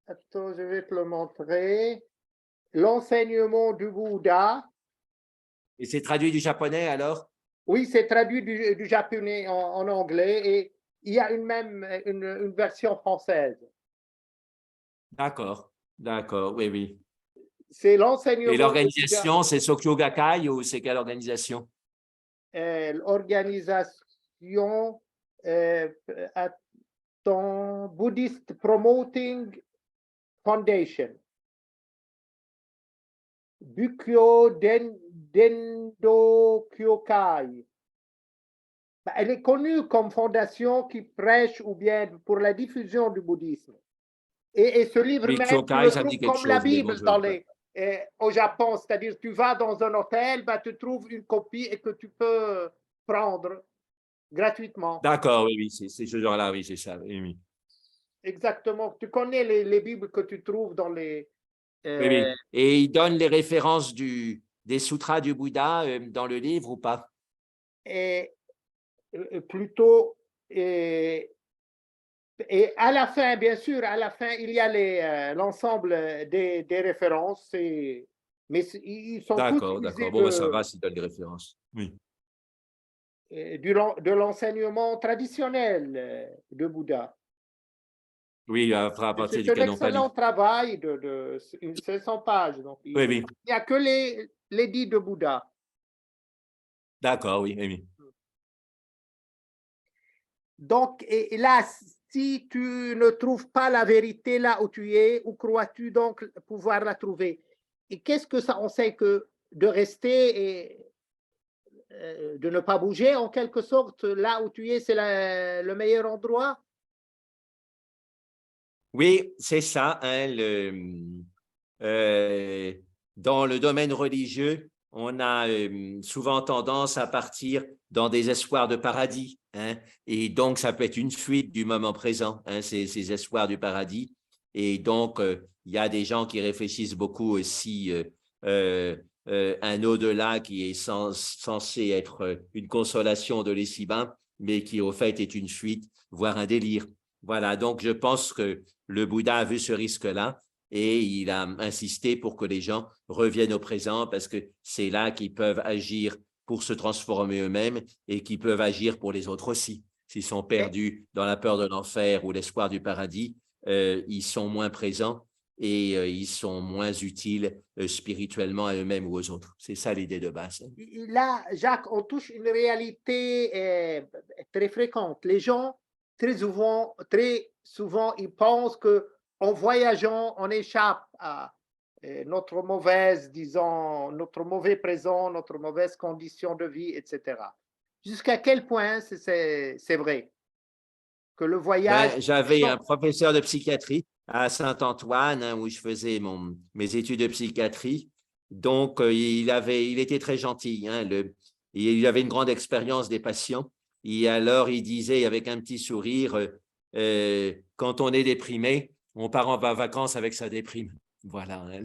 Attends, je vais te le montrer. L'enseignement du Bouddha. Et c'est traduit du japonais, alors? Oui, c'est traduit du japonais en anglais et il y a une version française. D'accord, d'accord, oui, oui. C'est Et l'enseignement du Bouddha. l'organisation, c'est Sokyo Gakkai ou c'est quelle organisation? L'organisation Buddhist Promoting Foundation. Bukkyo Dendo Kyokai. Elle est connue comme fondation qui prêche ou bien pour la diffusion du bouddhisme. Et ce livre Oui, même, tu Kyokai, le ça me trouves dit quelque comme la chose, mais bon, Bible au Japon. C'est-à-dire, tu vas dans un hôtel, tu trouves une copie et que tu peux prendre gratuitement. D'accord, oui, oui, c'est ce genre-là, oui, c'est ça. Oui, oui. Exactement. Tu connais les Bibles que tu trouves dans les... Oui, oui. Et il donne les références des sutras du Bouddha dans le livre ou pas? Et plutôt, et à la fin, bien sûr, à la fin, il y a l'ensemble des références, mais ils sont tous D'accord, d'accord. issus Bon, ben, ça va s'il donne des références. Oui. de l'enseignement traditionnel de Bouddha. Oui, à partir du C'est un canon Pali. excellent travail de 500 pages. Donc, Oui, il oui. n'y a que les dits de Bouddha. D'accord, oui, oui, oui. Donc, et là, si tu ne trouves pas la vérité là où tu es, où crois-tu donc pouvoir la trouver? Et qu'est-ce que ça enseigne que de rester et de ne pas bouger en quelque sorte, là où tu es, c'est le meilleur endroit? Oui, c'est ça. Hein, euh, dans le domaine religieux, on a souvent tendance à partir dans des espoirs de paradis. Hein, et donc, ça peut être une fuite du moment présent, hein, ces espoirs du paradis. Et donc, il y a des gens qui réfléchissent beaucoup aussi un au-delà qui est censé être une consolation de l'ici-bas, mais qui au fait est une fuite, voire un délire. Voilà, donc je pense que le Bouddha a vu ce risque-là et il a insisté pour que les gens reviennent au présent parce que c'est là qu'ils peuvent agir pour se transformer eux-mêmes et qu'ils peuvent agir pour les autres aussi. S'ils sont Mais, perdus dans la peur de l'enfer ou l'espoir du paradis, ils sont moins présents et ils sont moins utiles spirituellement à eux-mêmes ou aux autres. C'est ça l'idée de base. là, Jacques, on touche une réalité très fréquente. Les gens, très souvent, ils pensent qu'en voyageant, on échappe à notre mauvaise, disons, notre mauvais présent, notre mauvaise condition de vie, etc. Jusqu'à quel point c'est vrai que le voyage, Ben, j'avais un professeur de psychiatrie à Saint-Antoine, hein, où je faisais mes études de psychiatrie. Donc, il était très gentil. Hein, il avait une grande expérience des patients. Et alors, il disait avec un petit sourire, quand on est déprimé, on part en vacances avec sa déprime. Voilà. Hein.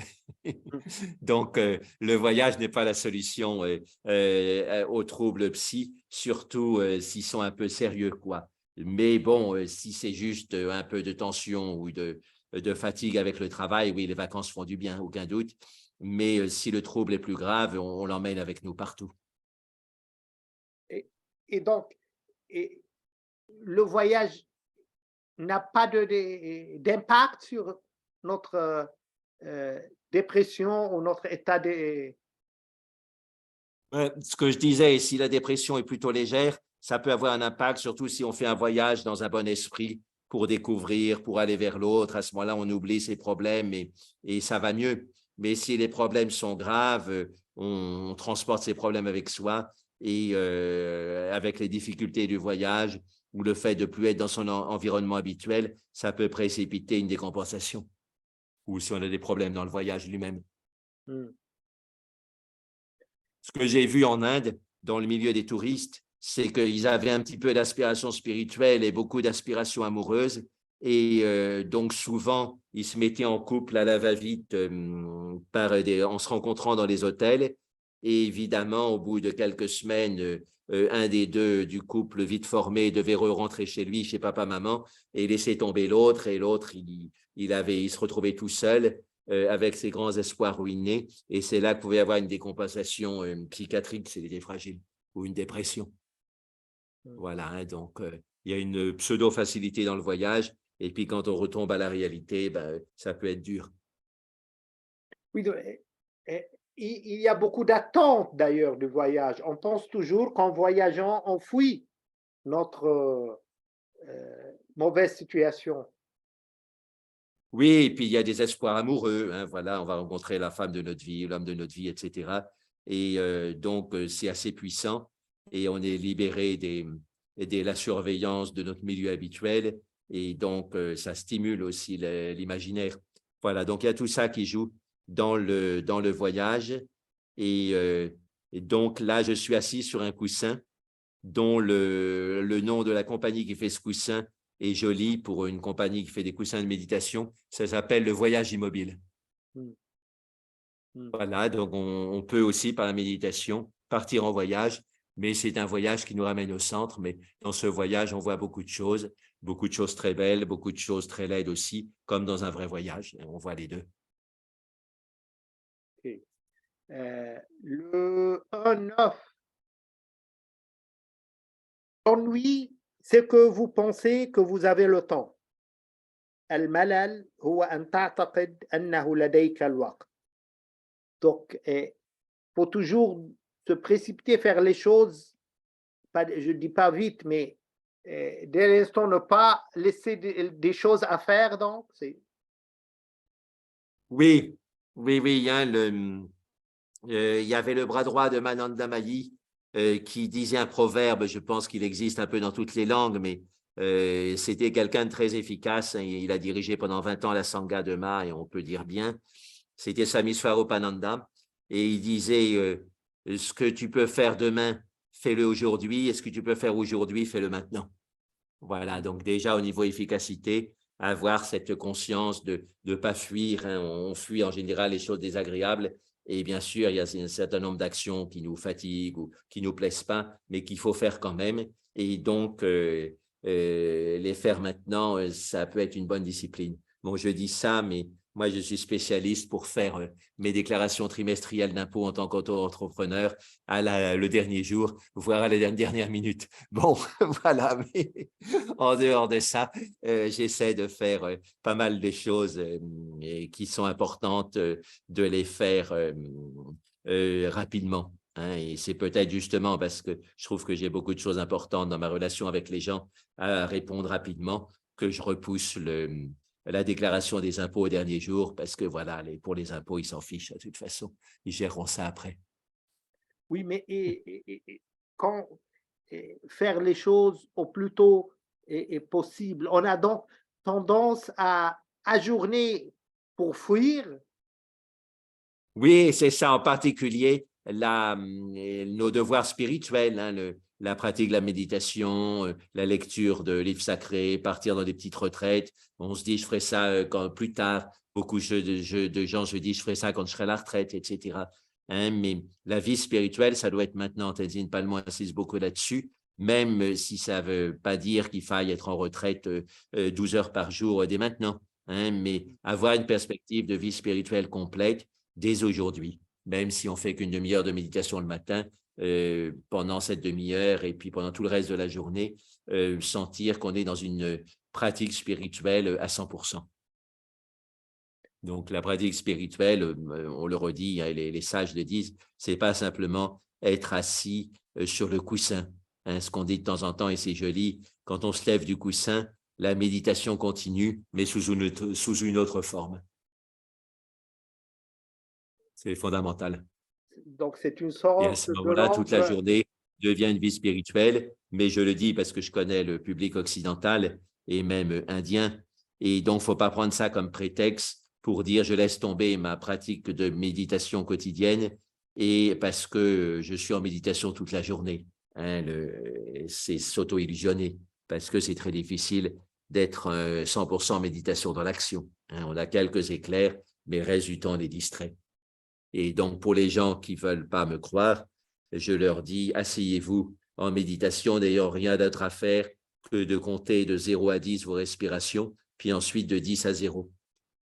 Donc, le voyage n'est pas la solution aux troubles psy, surtout s'ils sont un peu sérieux, quoi. Mais bon, si c'est juste un peu de tension ou de fatigue avec le travail, oui, les vacances font du bien, aucun doute. Mais si le trouble est plus grave, on l'emmène avec nous partout. et, et donc, et le voyage n'a pas d'impact sur notre dépression ou notre état de... Ce que je disais, si la dépression est plutôt légère, ça peut avoir un impact, surtout si on fait un voyage dans un bon esprit pour découvrir, pour aller vers l'autre. À ce moment-là, on oublie ses problèmes et ça va mieux. Mais si les problèmes sont graves, on transporte ces problèmes avec soi et avec les difficultés du voyage ou le fait de ne plus être dans son environnement habituel, ça peut précipiter une décompensation ou si on a des problèmes dans le voyage lui-même. Hmm. Ce que j'ai vu en Inde, dans le milieu des touristes, c'est qu'ils avaient un petit peu d'aspiration spirituelle et beaucoup d'aspiration amoureuse. Et donc, souvent, ils se mettaient en couple à la va-vite en se rencontrant dans les hôtels. Et évidemment, au bout de quelques semaines, un des deux du couple vite formé devait rentrer chez lui, chez papa-maman, et laisser tomber l'autre. Et l'autre, il se retrouvait tout seul avec ses grands espoirs ruinés. Et c'est là qu'il pouvait y avoir une décompensation psychiatrique, c'est des fragiles, ou une dépression. Voilà, hein, donc il y a une pseudo-facilité dans le voyage. Et puis quand on retombe à la réalité, ben, ça peut être dur. Oui, il y a beaucoup d'attentes d'ailleurs du voyage. On pense toujours qu'en voyageant, on fuit notre mauvaise situation. Oui, et puis il y a des espoirs amoureux. Hein, voilà, on va rencontrer la femme de notre vie, l'homme de notre vie, etc. Et donc, c'est assez puissant et on est libéré de la surveillance de notre milieu habituel. Et donc, ça stimule aussi l'imaginaire. Voilà, donc il y a tout ça qui joue dans le voyage. Et donc, là, je suis assis sur un coussin dont le nom de la compagnie qui fait ce coussin est joli pour une compagnie qui fait des coussins de méditation. Ça s'appelle le voyage immobile. Mm. Mm. Voilà, donc on peut aussi, par la méditation, partir en voyage mais c'est un voyage qui nous ramène au centre. Mais dans ce voyage, on voit beaucoup de choses très belles, beaucoup de choses très laides aussi, comme dans un vrai voyage. On voit les deux. Ok. Le 1-9, l'ennui, c'est que vous pensez que vous avez le temps. الملل هو أن تعتقد أنه لديك الوقت. Donc, il faut toujours se précipiter, faire les choses, pas, je ne dis pas vite, mais dès l'instant, ne pas laisser des choses à faire. Donc, c'est... Oui, oui, oui. Hein, il y avait le bras droit de Mananda Mayi qui disait un proverbe, je pense qu'il existe un peu dans toutes les langues, mais c'était quelqu'un de très efficace. Hein, il a dirigé pendant 20 ans la Sangha de Ma, et on peut dire bien. C'était Samiswaropananda. Et il disait, ce que tu peux faire demain, fais-le aujourd'hui, et ce que tu peux faire aujourd'hui, fais-le maintenant. Voilà, donc déjà au niveau efficacité, avoir cette conscience de ne pas fuir. Hein. On fuit en général les choses désagréables. Et bien sûr, il y a un certain nombre d'actions qui nous fatiguent ou qui ne nous plaisent pas, mais qu'il faut faire quand même. Et donc, les faire maintenant, ça peut être une bonne discipline. Bon, je dis ça, mais moi, je suis spécialiste pour faire mes déclarations trimestrielles d'impôts en tant qu'auto-entrepreneur le dernier jour, voire à la dernière minute. Bon, voilà, mais en dehors de ça, j'essaie de faire pas mal de choses qui sont importantes, de les faire rapidement. Hein, et c'est peut-être justement parce que je trouve que j'ai beaucoup de choses importantes dans ma relation avec les gens à répondre rapidement que je repousse la déclaration des impôts au dernier jour parce que voilà, pour les impôts, ils s'en fichent de toute façon. Ils géreront ça après. Oui, mais quand faire les choses au plus tôt est possible, on a donc tendance à ajourner pour fuir. Oui, c'est ça en particulier, nos devoirs spirituels, hein, la pratique de la méditation, la lecture de livres sacrés, partir dans des petites retraites. On se dit, je ferai ça quand, plus tard. Beaucoup de gens se disent, je ferai ça quand je serai à la retraite, etc. Hein, mais la vie spirituelle, ça doit être maintenant. Tenzin Palmo insiste beaucoup là-dessus, même si ça ne veut pas dire qu'il faille être en retraite 12 heures par jour dès maintenant. Hein, mais avoir une perspective de vie spirituelle complète dès aujourd'hui, même si on fait qu'une demi-heure de méditation le matin, pendant cette demi-heure et puis pendant tout le reste de la journée, sentir qu'on est dans une pratique spirituelle à 100%. Donc, la pratique spirituelle, on le redit, hein, les sages le disent, c'est pas simplement être assis sur le coussin. Hein, ce qu'on dit de temps en temps, et c'est joli, quand on se lève du coussin, la méditation continue, mais sous une autre forme. C'est fondamental. Donc, c'est une Et à ce sorte de moment-là, toute la lampe. journée devient une vie spirituelle, mais je le dis parce que je connais le public occidental et même indien, et donc il ne faut pas prendre ça comme prétexte pour dire je laisse tomber ma pratique de méditation quotidienne et parce que je suis en méditation toute la journée. Hein, c'est s'auto-illusionner parce que c'est très difficile d'être 100% en méditation dans l'action. Hein, on a quelques éclairs, mais reste du temps, on est distrait. Et donc, pour les gens qui ne veulent pas me croire, je leur dis, asseyez-vous en méditation, n'ayant rien d'autre à faire que de compter de 0 à 10 vos respirations, puis ensuite de 10 à 0.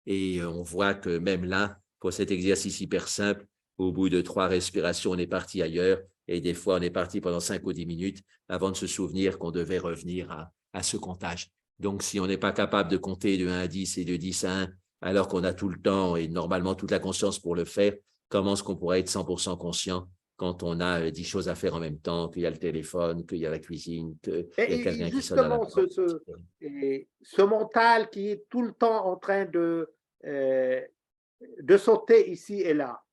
Et on voit que même là, pour cet exercice hyper simple, au bout de 3 respirations, on est parti ailleurs. Et des fois, on est parti pendant 5 ou 10 minutes avant de se souvenir qu'on devait revenir à ce comptage. Donc, si on n'est pas capable de compter de 1 à 10 et de 10 à 1, alors qu'on a tout le temps et normalement toute la conscience pour le faire, comment est-ce qu'on pourrait être 100% conscient quand on a 10 choses à faire en même temps, qu'il y a le téléphone, qu'il y a la cuisine, qu'il y a Et quelqu'un qui sonne à la justement, porte, ce mental qui est tout le temps en train de sauter ici et là,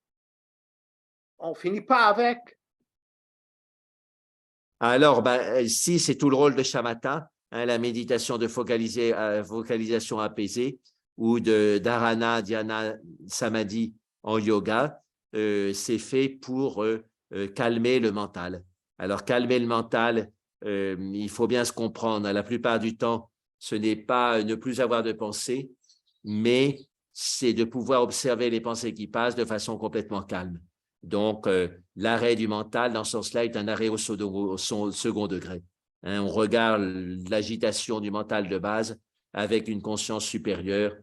on finit pas avec. Alors, si c'est tout le rôle de shamatha, hein, la méditation de vocalisation apaisée ou de dharana, dhyana, samadhi en yoga, c'est fait pour calmer le mental. Alors, calmer le mental, il faut bien se comprendre. La plupart du temps, ce n'est pas ne plus avoir de pensée, mais c'est de pouvoir observer les pensées qui passent de façon complètement calme. Donc, l'arrêt du mental, dans ce sens-là, est un arrêt au second degré. Hein, on regarde l'agitation du mental de base avec une conscience supérieure,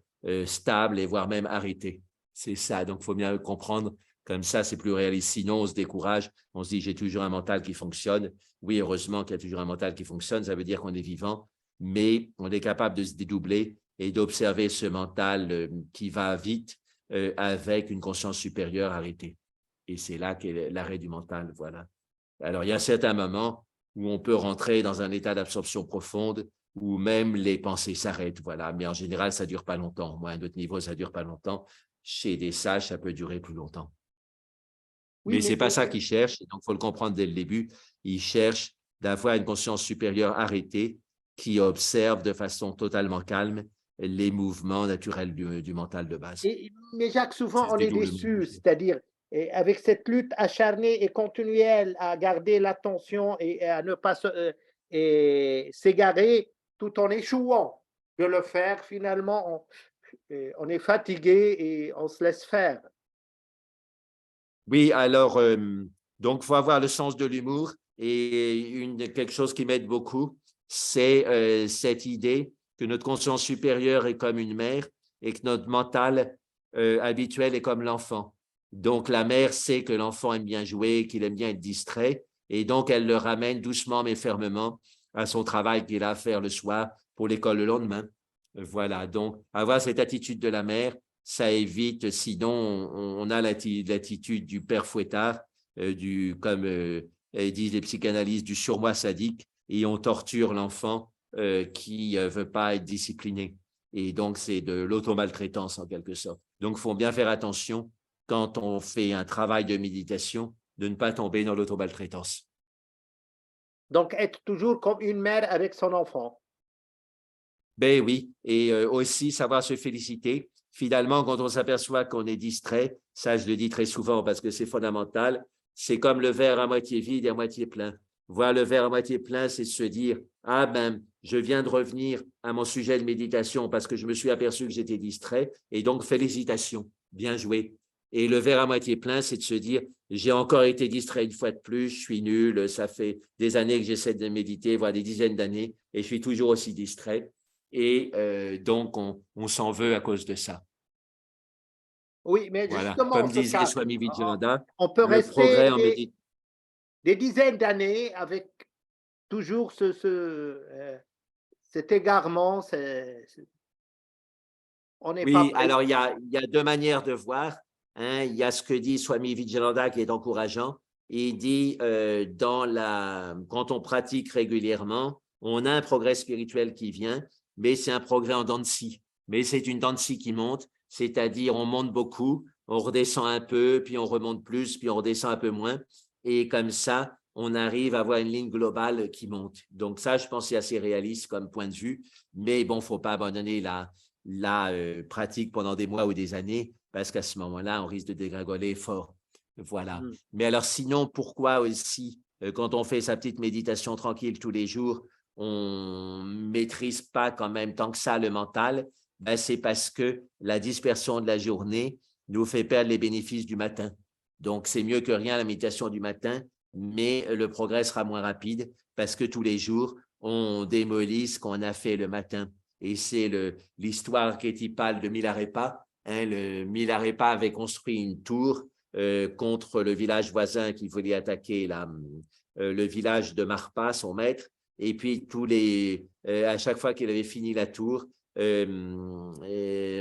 stable et voire même arrêtée. C'est ça. Donc, il faut bien comprendre. Comme ça, c'est plus réaliste. Sinon, on se décourage. On se dit, j'ai toujours un mental qui fonctionne. Oui, heureusement qu'il y a toujours un mental qui fonctionne. Ça veut dire qu'on est vivant, mais on est capable de se dédoubler et d'observer ce mental qui va vite avec une conscience supérieure arrêtée. Et c'est là qu'est l'arrêt du mental. Voilà. Alors, il y a certains moments où on peut rentrer dans un état d'absorption profonde où même les pensées s'arrêtent. Voilà. Mais en général, ça ne dure pas longtemps. Moi, à d'autres niveaux, ça ne dure pas longtemps. Chez des sages, ça peut durer plus longtemps. Oui, Mais ce n'est pas ça qu'ils cherchent, donc il faut le comprendre dès le début. Ils cherchent d'avoir une conscience supérieure arrêtée qui observe de façon totalement calme les mouvements naturels du mental de base. Mais Jacques, souvent on est déçu, déçu, c'est-à-dire avec cette lutte acharnée et continuelle à garder l'attention et à ne pas s'égarer tout en échouant de le faire, finalement on est fatigué et on se laisse faire. Oui, alors, donc, il faut avoir le sens de l'humour et quelque chose qui m'aide beaucoup, c'est cette idée que notre conscience supérieure est comme une mère et que notre mental habituel est comme l'enfant. Donc, la mère sait que l'enfant aime bien jouer, qu'il aime bien être distrait, et donc elle le ramène doucement mais fermement à son travail qu'il a à faire le soir pour l'école le lendemain. Voilà, donc avoir cette attitude de la mère, ça évite, sinon on a l'attitude du père fouettard, comme disent les psychanalystes, du surmoi sadique, et on torture l'enfant qui ne veut pas être discipliné. Et donc, c'est de l'automaltraitance en quelque sorte. Donc, il faut bien faire attention quand on fait un travail de méditation de ne pas tomber dans l'automaltraitance. Donc être toujours comme une mère avec son enfant. Ben oui, et aussi savoir se féliciter. Finalement, quand on s'aperçoit qu'on est distrait, ça je le dis très souvent parce que c'est fondamental, c'est comme le verre à moitié vide et à moitié plein. Voir le verre à moitié plein, c'est se dire, ah ben, je viens de revenir à mon sujet de méditation parce que je me suis aperçu que j'étais distrait, et donc félicitations, bien joué. Et le verre à moitié plein, c'est de se dire, j'ai encore été distrait une fois de plus, je suis nul, ça fait des années que j'essaie de méditer, voire des dizaines d'années, et je suis toujours aussi distrait. Et donc, on s'en veut à cause de ça. Oui, mais Voilà. justement, en Comme ce disait cas, Swami Vivekananda, on peut le progrès rester en méditation. des dizaines d'années avec toujours cet égarement, on n'est pas Oui, prêt. alors il y a deux manières de voir. Hein. Il y a ce que dit Swami Vivekananda qui est encourageant. Il dit, quand on pratique régulièrement, on a un progrès spirituel qui vient, mais c'est un progrès en dents de scie. Mais c'est une dent de scie qui monte, c'est-à-dire on monte beaucoup, on redescend un peu, puis on remonte plus, puis on redescend un peu moins. Et comme ça, on arrive à avoir une ligne globale qui monte. Donc ça, je pense que c'est assez réaliste comme point de vue. Mais bon, il ne faut pas abandonner la pratique pendant des mois ou des années, parce qu'à ce moment-là, on risque de dégringoler fort. Voilà. Mais alors sinon, pourquoi aussi, quand on fait sa petite méditation tranquille tous les jours, on ne maîtrise pas quand même tant que ça le mental? Ben, c'est parce que la dispersion de la journée nous fait perdre les bénéfices du matin. Donc, c'est mieux que rien la méditation du matin, mais le progrès sera moins rapide parce que tous les jours, on démolit ce qu'on a fait le matin. Et c'est l'histoire archétypale de Milarepa. Hein, Milarepa avait construit une tour contre le village voisin qui voulait attaquer le village de Marpa, son maître. Et puis, à chaque fois qu'il avait fini la tour,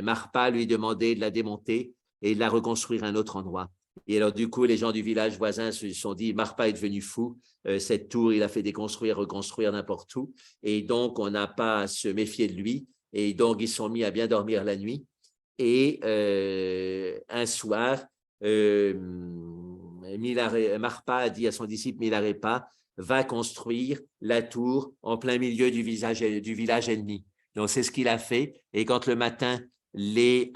Marpa lui demandait de la démonter et de la reconstruire à un autre endroit. Et alors, du coup, les gens du village voisin se sont dit, Marpa est devenu fou, cette tour, il a fait déconstruire, reconstruire n'importe où. Et donc, on n'a pas à se méfier de lui. Et donc, ils sont mis à bien dormir la nuit. Et un soir, Marpa a dit à son disciple Milarepa, va construire la tour en plein milieu du village ennemi. Donc, c'est ce qu'il a fait. Et quand le matin, les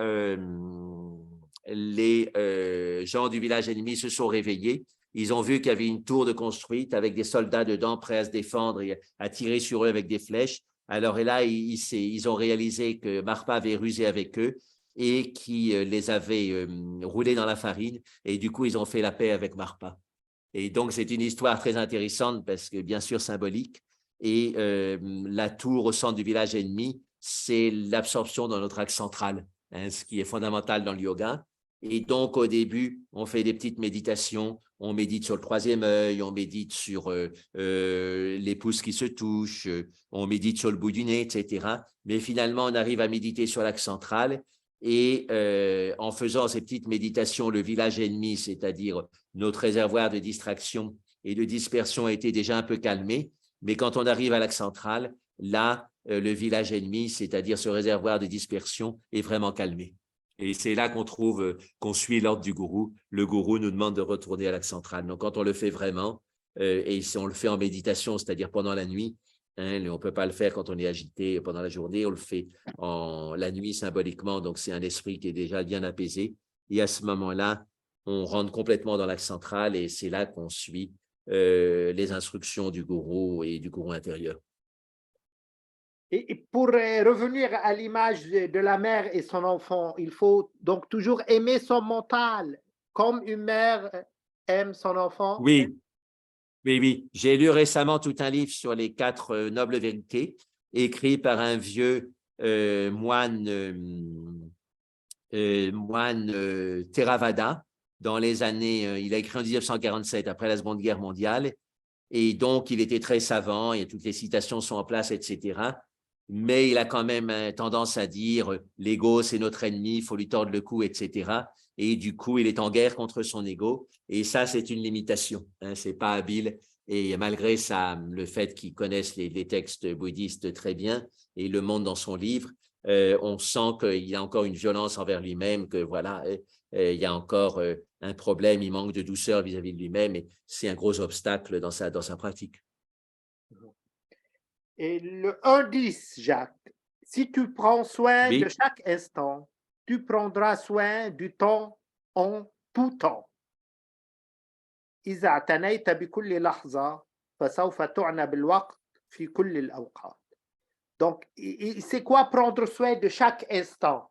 gens du village ennemi se sont réveillés, ils ont vu qu'il y avait une tour de construite avec des soldats dedans prêts à se défendre et à tirer sur eux avec des flèches. Alors et là, ils ont réalisé que Marpa avait rusé avec eux et qui les avait roulés dans la farine. Et du coup, ils ont fait la paix avec Marpa. Et donc, c'est une histoire très intéressante parce que, bien sûr, symbolique. Et la tour au centre du village ennemi, c'est l'absorption dans notre axe central, hein, ce qui est fondamental dans le yoga. Et donc, au début, on fait des petites méditations. On médite sur le troisième œil, on médite sur les pouces qui se touchent, on médite sur le bout du nez, etc. Mais finalement, on arrive à méditer sur l'axe central. Et en faisant ces petites méditations, le village ennemi, c'est-à-dire notre réservoir de distraction et de dispersion, a été déjà un peu calmé. Mais quand on arrive à l'axe central, là, le village ennemi, c'est-à-dire ce réservoir de dispersion, est vraiment calmé. Et c'est là qu'on trouve, qu'on suit l'ordre du gourou. Le gourou nous demande de retourner à l'axe central. Donc, quand on le fait vraiment, et si on le fait en méditation, c'est-à-dire pendant la nuit, hein, on ne peut pas le faire quand on est agité pendant la journée, on le fait la nuit symboliquement, donc c'est un esprit qui est déjà bien apaisé. Et à ce moment-là, on rentre complètement dans l'axe central et c'est là qu'on suit les instructions du gourou et du gourou intérieur. Et pour revenir à l'image de la mère et son enfant, il faut donc toujours aimer son mental, comme une mère aime son enfant. Oui, oui, oui. J'ai lu récemment tout un livre sur les 4 nobles vérités, écrit par un vieux moine Theravada dans les années, il a écrit en 1947, après la Seconde Guerre mondiale, et donc il était très savant, et toutes les citations sont en place, etc. Mais il a quand même tendance à dire l'ego, c'est notre ennemi, il faut lui tordre le cou, etc. Et du coup, il est en guerre contre son ego, et ça, c'est une limitation, hein, c'est pas habile. Et malgré ça, le fait qu'il connaisse les textes bouddhistes très bien et le montre dans son livre, on sent qu'il y a encore une violence envers lui-même, que voilà, il y a encore un problème, il manque de douceur vis-à-vis de lui-même, et c'est un gros obstacle dans sa pratique. Et le 1-10, Jacques, si tu prends soin de Oui, chaque instant, tu prendras soin du temps en tout temps. إذا اعتنيت بكل لحظة فسوف تعنى بالوقت في كل الأوقات. Donc, c'est quoi prendre soin de chaque instant?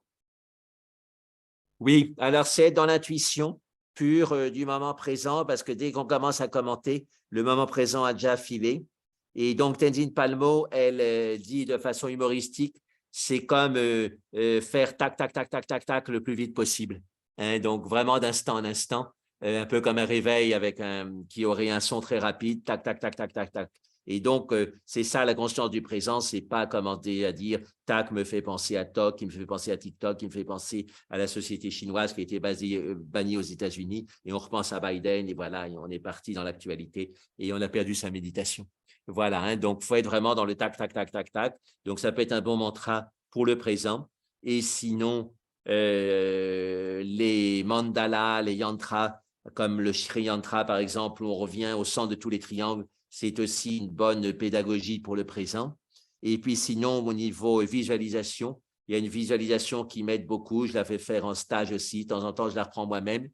oui. Alors, c'est dans l'intuition pure du moment présent, parce que dès qu'on commence à commenter, le moment présent a déjà filé. Et donc, Tenzin Palmo, elle dit de façon humoristique, c'est comme faire tac, tac, tac, tac, tac, tac le plus vite possible. Hein, donc, vraiment d'instant en instant, un peu comme un réveil avec qui aurait un son très rapide, tac, tac, tac, tac, tac, tac. Et donc, c'est ça la conscience du présent, c'est pas commenter à dire tac me fait penser à toc, qui me fait penser à TikTok, qui me fait penser à la société chinoise qui a été bannie aux États-Unis, et on repense à Biden, et voilà, et on est parti dans l'actualité, et on a perdu sa méditation. Voilà, hein, donc il faut être vraiment dans le tac, tac, tac, tac, tac. Donc, ça peut être un bon mantra pour le présent. Et sinon, les mandalas, les yantras, comme le Shri Yantra, par exemple, où on revient au centre de tous les triangles, c'est aussi une bonne pédagogie pour le présent. Et puis sinon, au niveau visualisation, il y a une visualisation qui m'aide beaucoup. Je la fais faire en stage aussi. De temps en temps, je la reprends moi-même.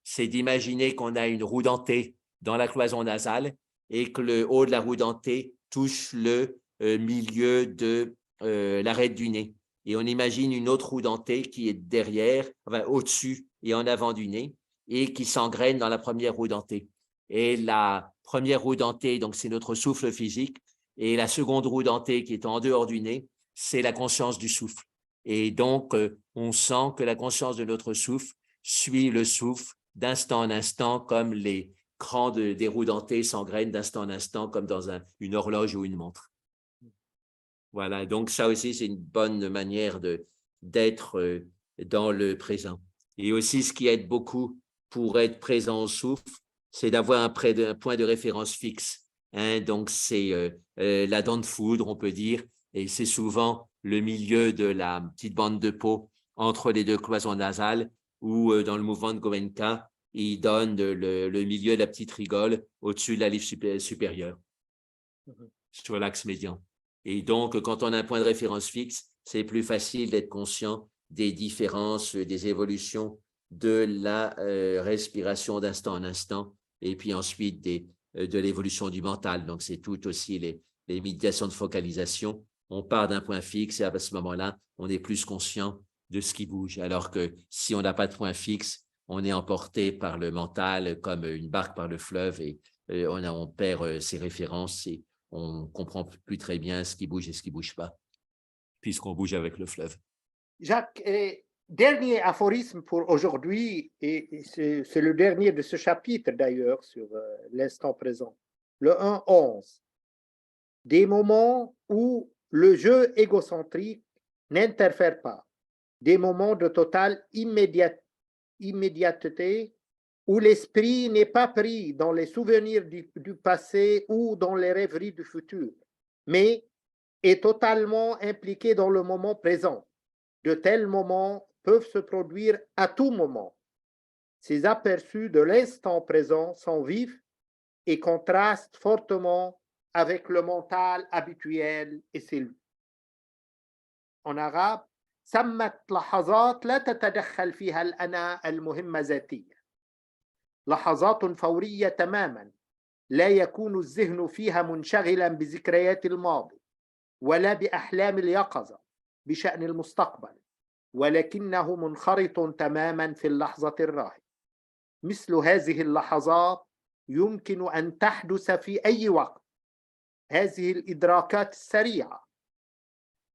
C'est d'imaginer qu'on a une roue dentée dans la cloison nasale et que le haut de la roue dentée touche le milieu de l'arête du nez. Et on imagine une autre roue dentée qui est derrière, enfin, au-dessus et en avant du nez, et qui s'engraine dans la première roue dentée. Et la première roue dentée, donc c'est notre souffle physique, et la seconde roue dentée qui est en dehors du nez, c'est la conscience du souffle. Et donc, on sent que la conscience de notre souffle suit le souffle d'instant en instant, comme les crans des roues dentées s'engrainent d'instant en instant, comme dans une horloge ou une montre. Voilà, donc ça aussi, c'est une bonne manière d'être dans le présent. Et aussi, ce qui aide beaucoup pour être présent au souffle, c'est d'avoir un point de référence fixe. Hein, donc, c'est la dent de foudre, on peut dire, et c'est souvent le milieu de la petite bande de peau entre les deux cloisons nasales, ou dans le mouvement de Goenka, il donne le milieu de la petite rigole au-dessus de la lèvre supérieure, sur l'axe médian. Et donc, quand on a un point de référence fixe, c'est plus facile d'être conscient des différences, des évolutions de la respiration d'instant en instant, et puis ensuite de l'évolution du mental. Donc, c'est tout aussi les méditations de focalisation. On part d'un point fixe et à ce moment-là, on est plus conscient de ce qui bouge. Alors que si on n'a pas de point fixe, on est emporté par le mental comme une barque par le fleuve et on perd ses références et on comprend plus très bien ce qui bouge et ce qui bouge pas, puisqu'on bouge avec le fleuve. Jacques, dernier aphorisme pour aujourd'hui, et c'est le dernier de ce chapitre d'ailleurs sur l'instant présent, le 1.11. Des moments où le jeu égocentrique n'interfère pas, des moments de totale immédiateté où l'esprit n'est pas pris dans les souvenirs du passé ou dans les rêveries du futur, mais est totalement impliqué dans le moment présent. De tels moments peuvent se produire à tout moment. Ces aperçus de l'instant présent sont vifs et contrastent fortement avec le mental habituel et ses luttes. En arabe, سمت لحظات لا تتدخل فيها الأنا المهمة ذاتيا. لحظات فورية تماما لا يكون الذهن فيها منشغلا بذكريات الماضي ولا بأحلام اليقظة بشأن المستقبل، ولكنه منخرط تماما في اللحظة الراهنة. مثل هذه اللحظات يمكن أن تحدث في أي وقت. هذه الإدراكات السريعة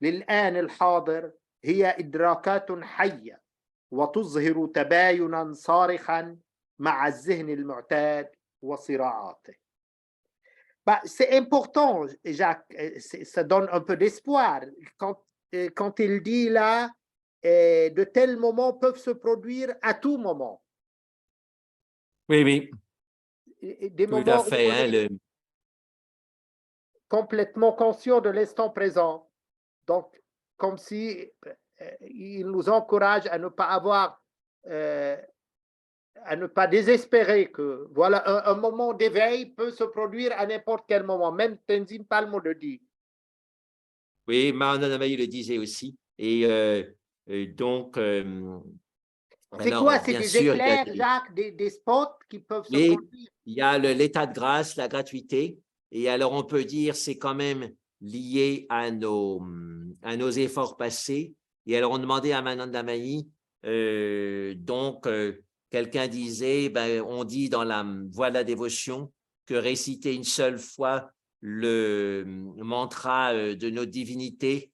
للآن الحاضر هي إدراكات حية وتظهر تباينا صارخا مع الذهن المعتاد وصراعاته. C'est important, Jacques, ça donne un peu d'espoir quand il dit là, de tels moments peuvent se produire à tout moment. Oui, oui. Des Tout moments à fait. où on est complètement conscient de l'instant présent. Donc, comme si il nous encourage à ne pas avoir, à ne pas désespérer que voilà, un moment d'éveil peut se produire à n'importe quel moment, même Tenzin Palmo le dit. Oui, Mahanan Amayi le disait aussi. Et donc, C'est alors, quoi? C'est bien des sûr, éclairs, Jacques, des spots qui peuvent se oui, produire? il y a l'état de grâce, la gratuité. Et alors, on peut dire c'est quand même lié à nos efforts passés. Et alors, on demandait à Mananda Mahi, quelqu'un disait, ben, on dit dans la voie de la dévotion que réciter une seule fois le mantra de notre divinité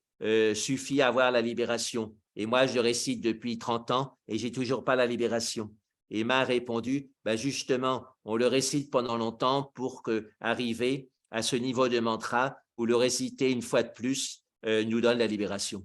suffit à avoir la libération. Et moi, je le récite depuis 30 ans et j'ai toujours pas la libération. Et m'a répondu, ben justement, on le récite pendant longtemps pour arriver à ce niveau de mantra où le réciter une fois de plus nous donne la libération.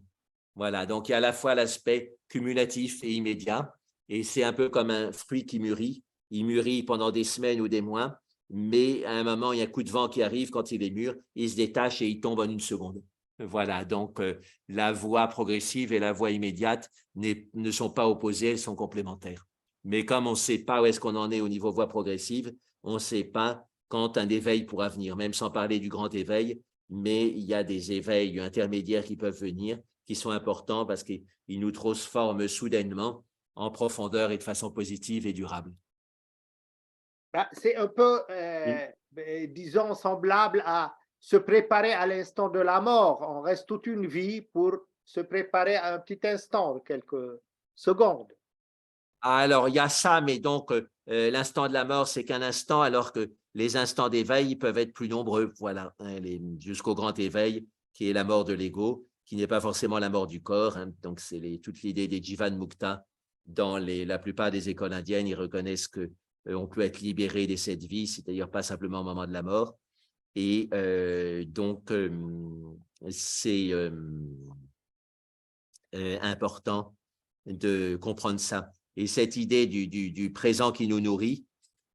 Voilà, donc il y a à la fois l'aspect cumulatif et immédiat, et c'est un peu comme un fruit qui mûrit. Il mûrit pendant des semaines ou des mois, mais à un moment, il y a un coup de vent qui arrive, quand il est mûr, il se détache et il tombe en une seconde. Voilà, donc la voie progressive et la voie immédiate ne sont pas opposées, elles sont complémentaires. Mais comme on ne sait pas où est-ce qu'on en est au niveau voie progressive, on ne sait pas quand un éveil pourra venir, même sans parler du grand éveil, mais il y a des éveils intermédiaires qui peuvent venir, qui sont importants parce qu'ils nous transforment soudainement en profondeur et de façon positive et durable. C'est un peu, disons, semblable à se préparer à l'instant de la mort. On reste toute une vie pour se préparer à un petit instant, quelques secondes. Alors, il y a ça, mais donc l'instant de la mort, c'est qu'un instant, alors que les instants d'éveil peuvent être plus nombreux. Voilà, hein, jusqu'au grand éveil, qui est la mort de l'ego, qui n'est pas forcément la mort du corps. Hein. Donc, c'est toute l'idée des Jivan Mukta. Dans la plupart des écoles indiennes, ils reconnaissent qu'on peut être libéré de cette vie, c'est-à-dire pas simplement au moment de la mort. Et c'est important de comprendre ça. Et cette idée du présent qui nous nourrit,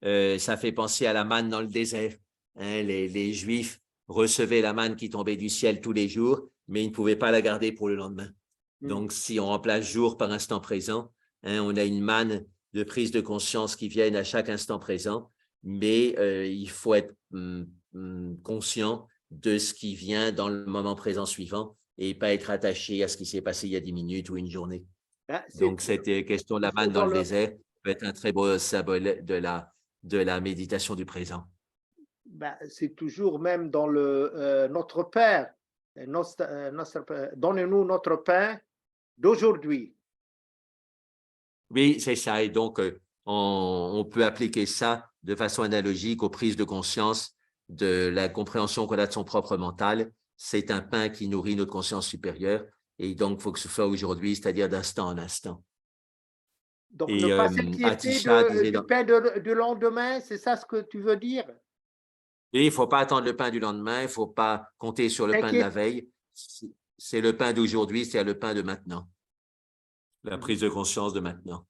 ça fait penser à la manne dans le désert. Hein, les Juifs recevaient la manne qui tombait du ciel tous les jours, mais ils ne pouvaient pas la garder pour le lendemain. Donc, si on remplace jour par instant présent, hein, on a une manne de prise de conscience qui viennent à chaque instant présent, mais il faut être conscient de ce qui vient dans le moment présent suivant et pas être attaché à ce qui s'est passé il y a 10 minutes ou une journée. Donc, cette question de la manne dans le désert peut être un très beau symbole de la méditation du présent. C'est toujours même dans notre Père, donnez-nous notre pain d'aujourd'hui. Oui, c'est ça. Et donc, on peut appliquer ça de façon analogique aux prises de conscience de la compréhension qu'on a de son propre mental. C'est un pain qui nourrit notre conscience supérieure. Et donc, il faut que ce soit aujourd'hui, c'est-à-dire d'instant en instant. Donc, ne Et pas s'inquiéter Atisha disait, du pain du lendemain, c'est ça ce que tu veux dire? et il ne faut pas attendre le pain du lendemain, il ne faut pas compter sur le pain de la T'inquiète. veille. C'est le pain d'aujourd'hui, c'est le pain de maintenant, la Mhm. prise de conscience de maintenant.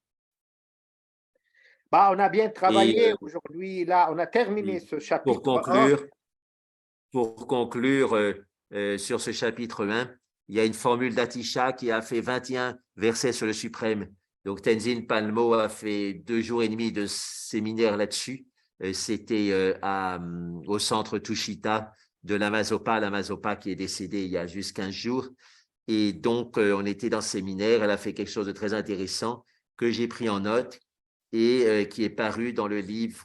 Bah, on a bien Et travaillé aujourd'hui. Là, on a terminé ce pour chapitre 1. conclure, Pour conclure sur ce chapitre 1, il y a une formule d'Atisha qui a fait 21 versets sur le suprême. Donc, Tenzin Palmo a fait 2 jours et demi de séminaire là-dessus. C'était au centre Tushita de l'Amazopa qui est décédé il y a juste 15 jours. Et donc, on était dans ce séminaire. Elle a fait quelque chose de très intéressant que j'ai pris en note et qui est paru dans le livre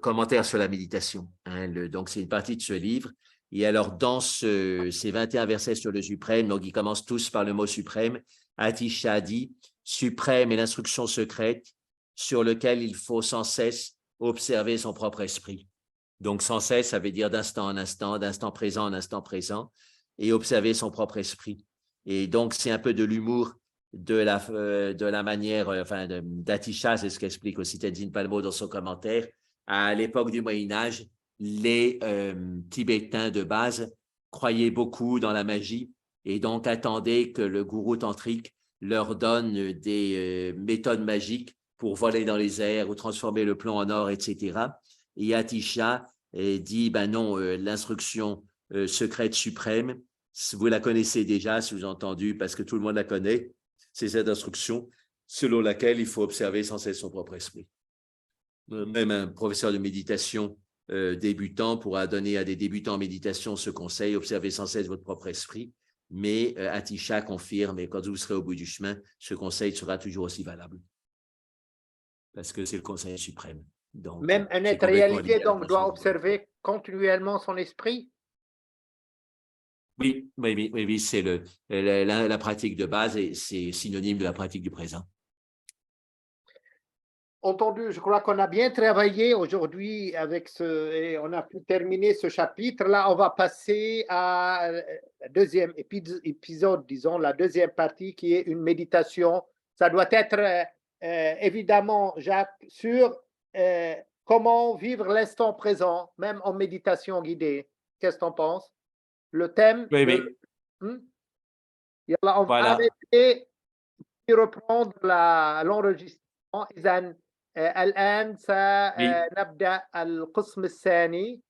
commentaire sur la méditation. Hein, donc, c'est une partie de ce livre. Et alors, dans ces 21 versets sur le suprême, donc ils commencent tous par le mot suprême, Atisha dit, suprême est l'instruction secrète sur lequel il faut sans cesse observer son propre esprit. Donc, sans cesse, ça veut dire d'instant en instant, d'instant présent en instant présent, et observer son propre esprit. Et donc, c'est un peu de l'humour de la manière, enfin, d'Atisha, c'est ce qu'explique aussi Tenzin Palmo dans son commentaire. À l'époque du Moyen-Âge, les Tibétains de base croyaient beaucoup dans la magie et donc attendaient que le gourou tantrique leur donne des méthodes magiques pour voler dans les airs ou transformer le plomb en or, etc. Et Atisha dit, ben non, l'instruction secrète suprême, vous la connaissez déjà, si vous avez entendu, parce que tout le monde la connaît, c'est cette instruction selon laquelle il faut observer sans cesse son propre esprit. Même un professeur de méditation débutant pourra donner à des débutants en méditation ce conseil, observez sans cesse votre propre esprit, mais Atisha confirme, et quand vous serez au bout du chemin, ce conseil sera toujours aussi valable, parce que c'est le conseil suprême. Donc, Même un c'est être complètement réalité, lié à la donc, doit conscience. observer continuellement son esprit. Oui, oui, oui, oui, oui, c'est la pratique de base et c'est synonyme de la pratique du présent. Entendu, je crois qu'on a bien travaillé aujourd'hui avec et on a pu terminer ce chapitre-là. On va passer à la deuxième épisode, disons, la deuxième partie qui est une méditation. Ça doit être évidemment, Jacques, sur comment vivre l'instant présent, même en méditation guidée. Qu'est-ce que tu en penses? Le thème Oui, de... oui, Yallah, on va voilà. arrêter et reprendre l'enregistrement. إذن الآن Oui, سنبدأ القسم الثاني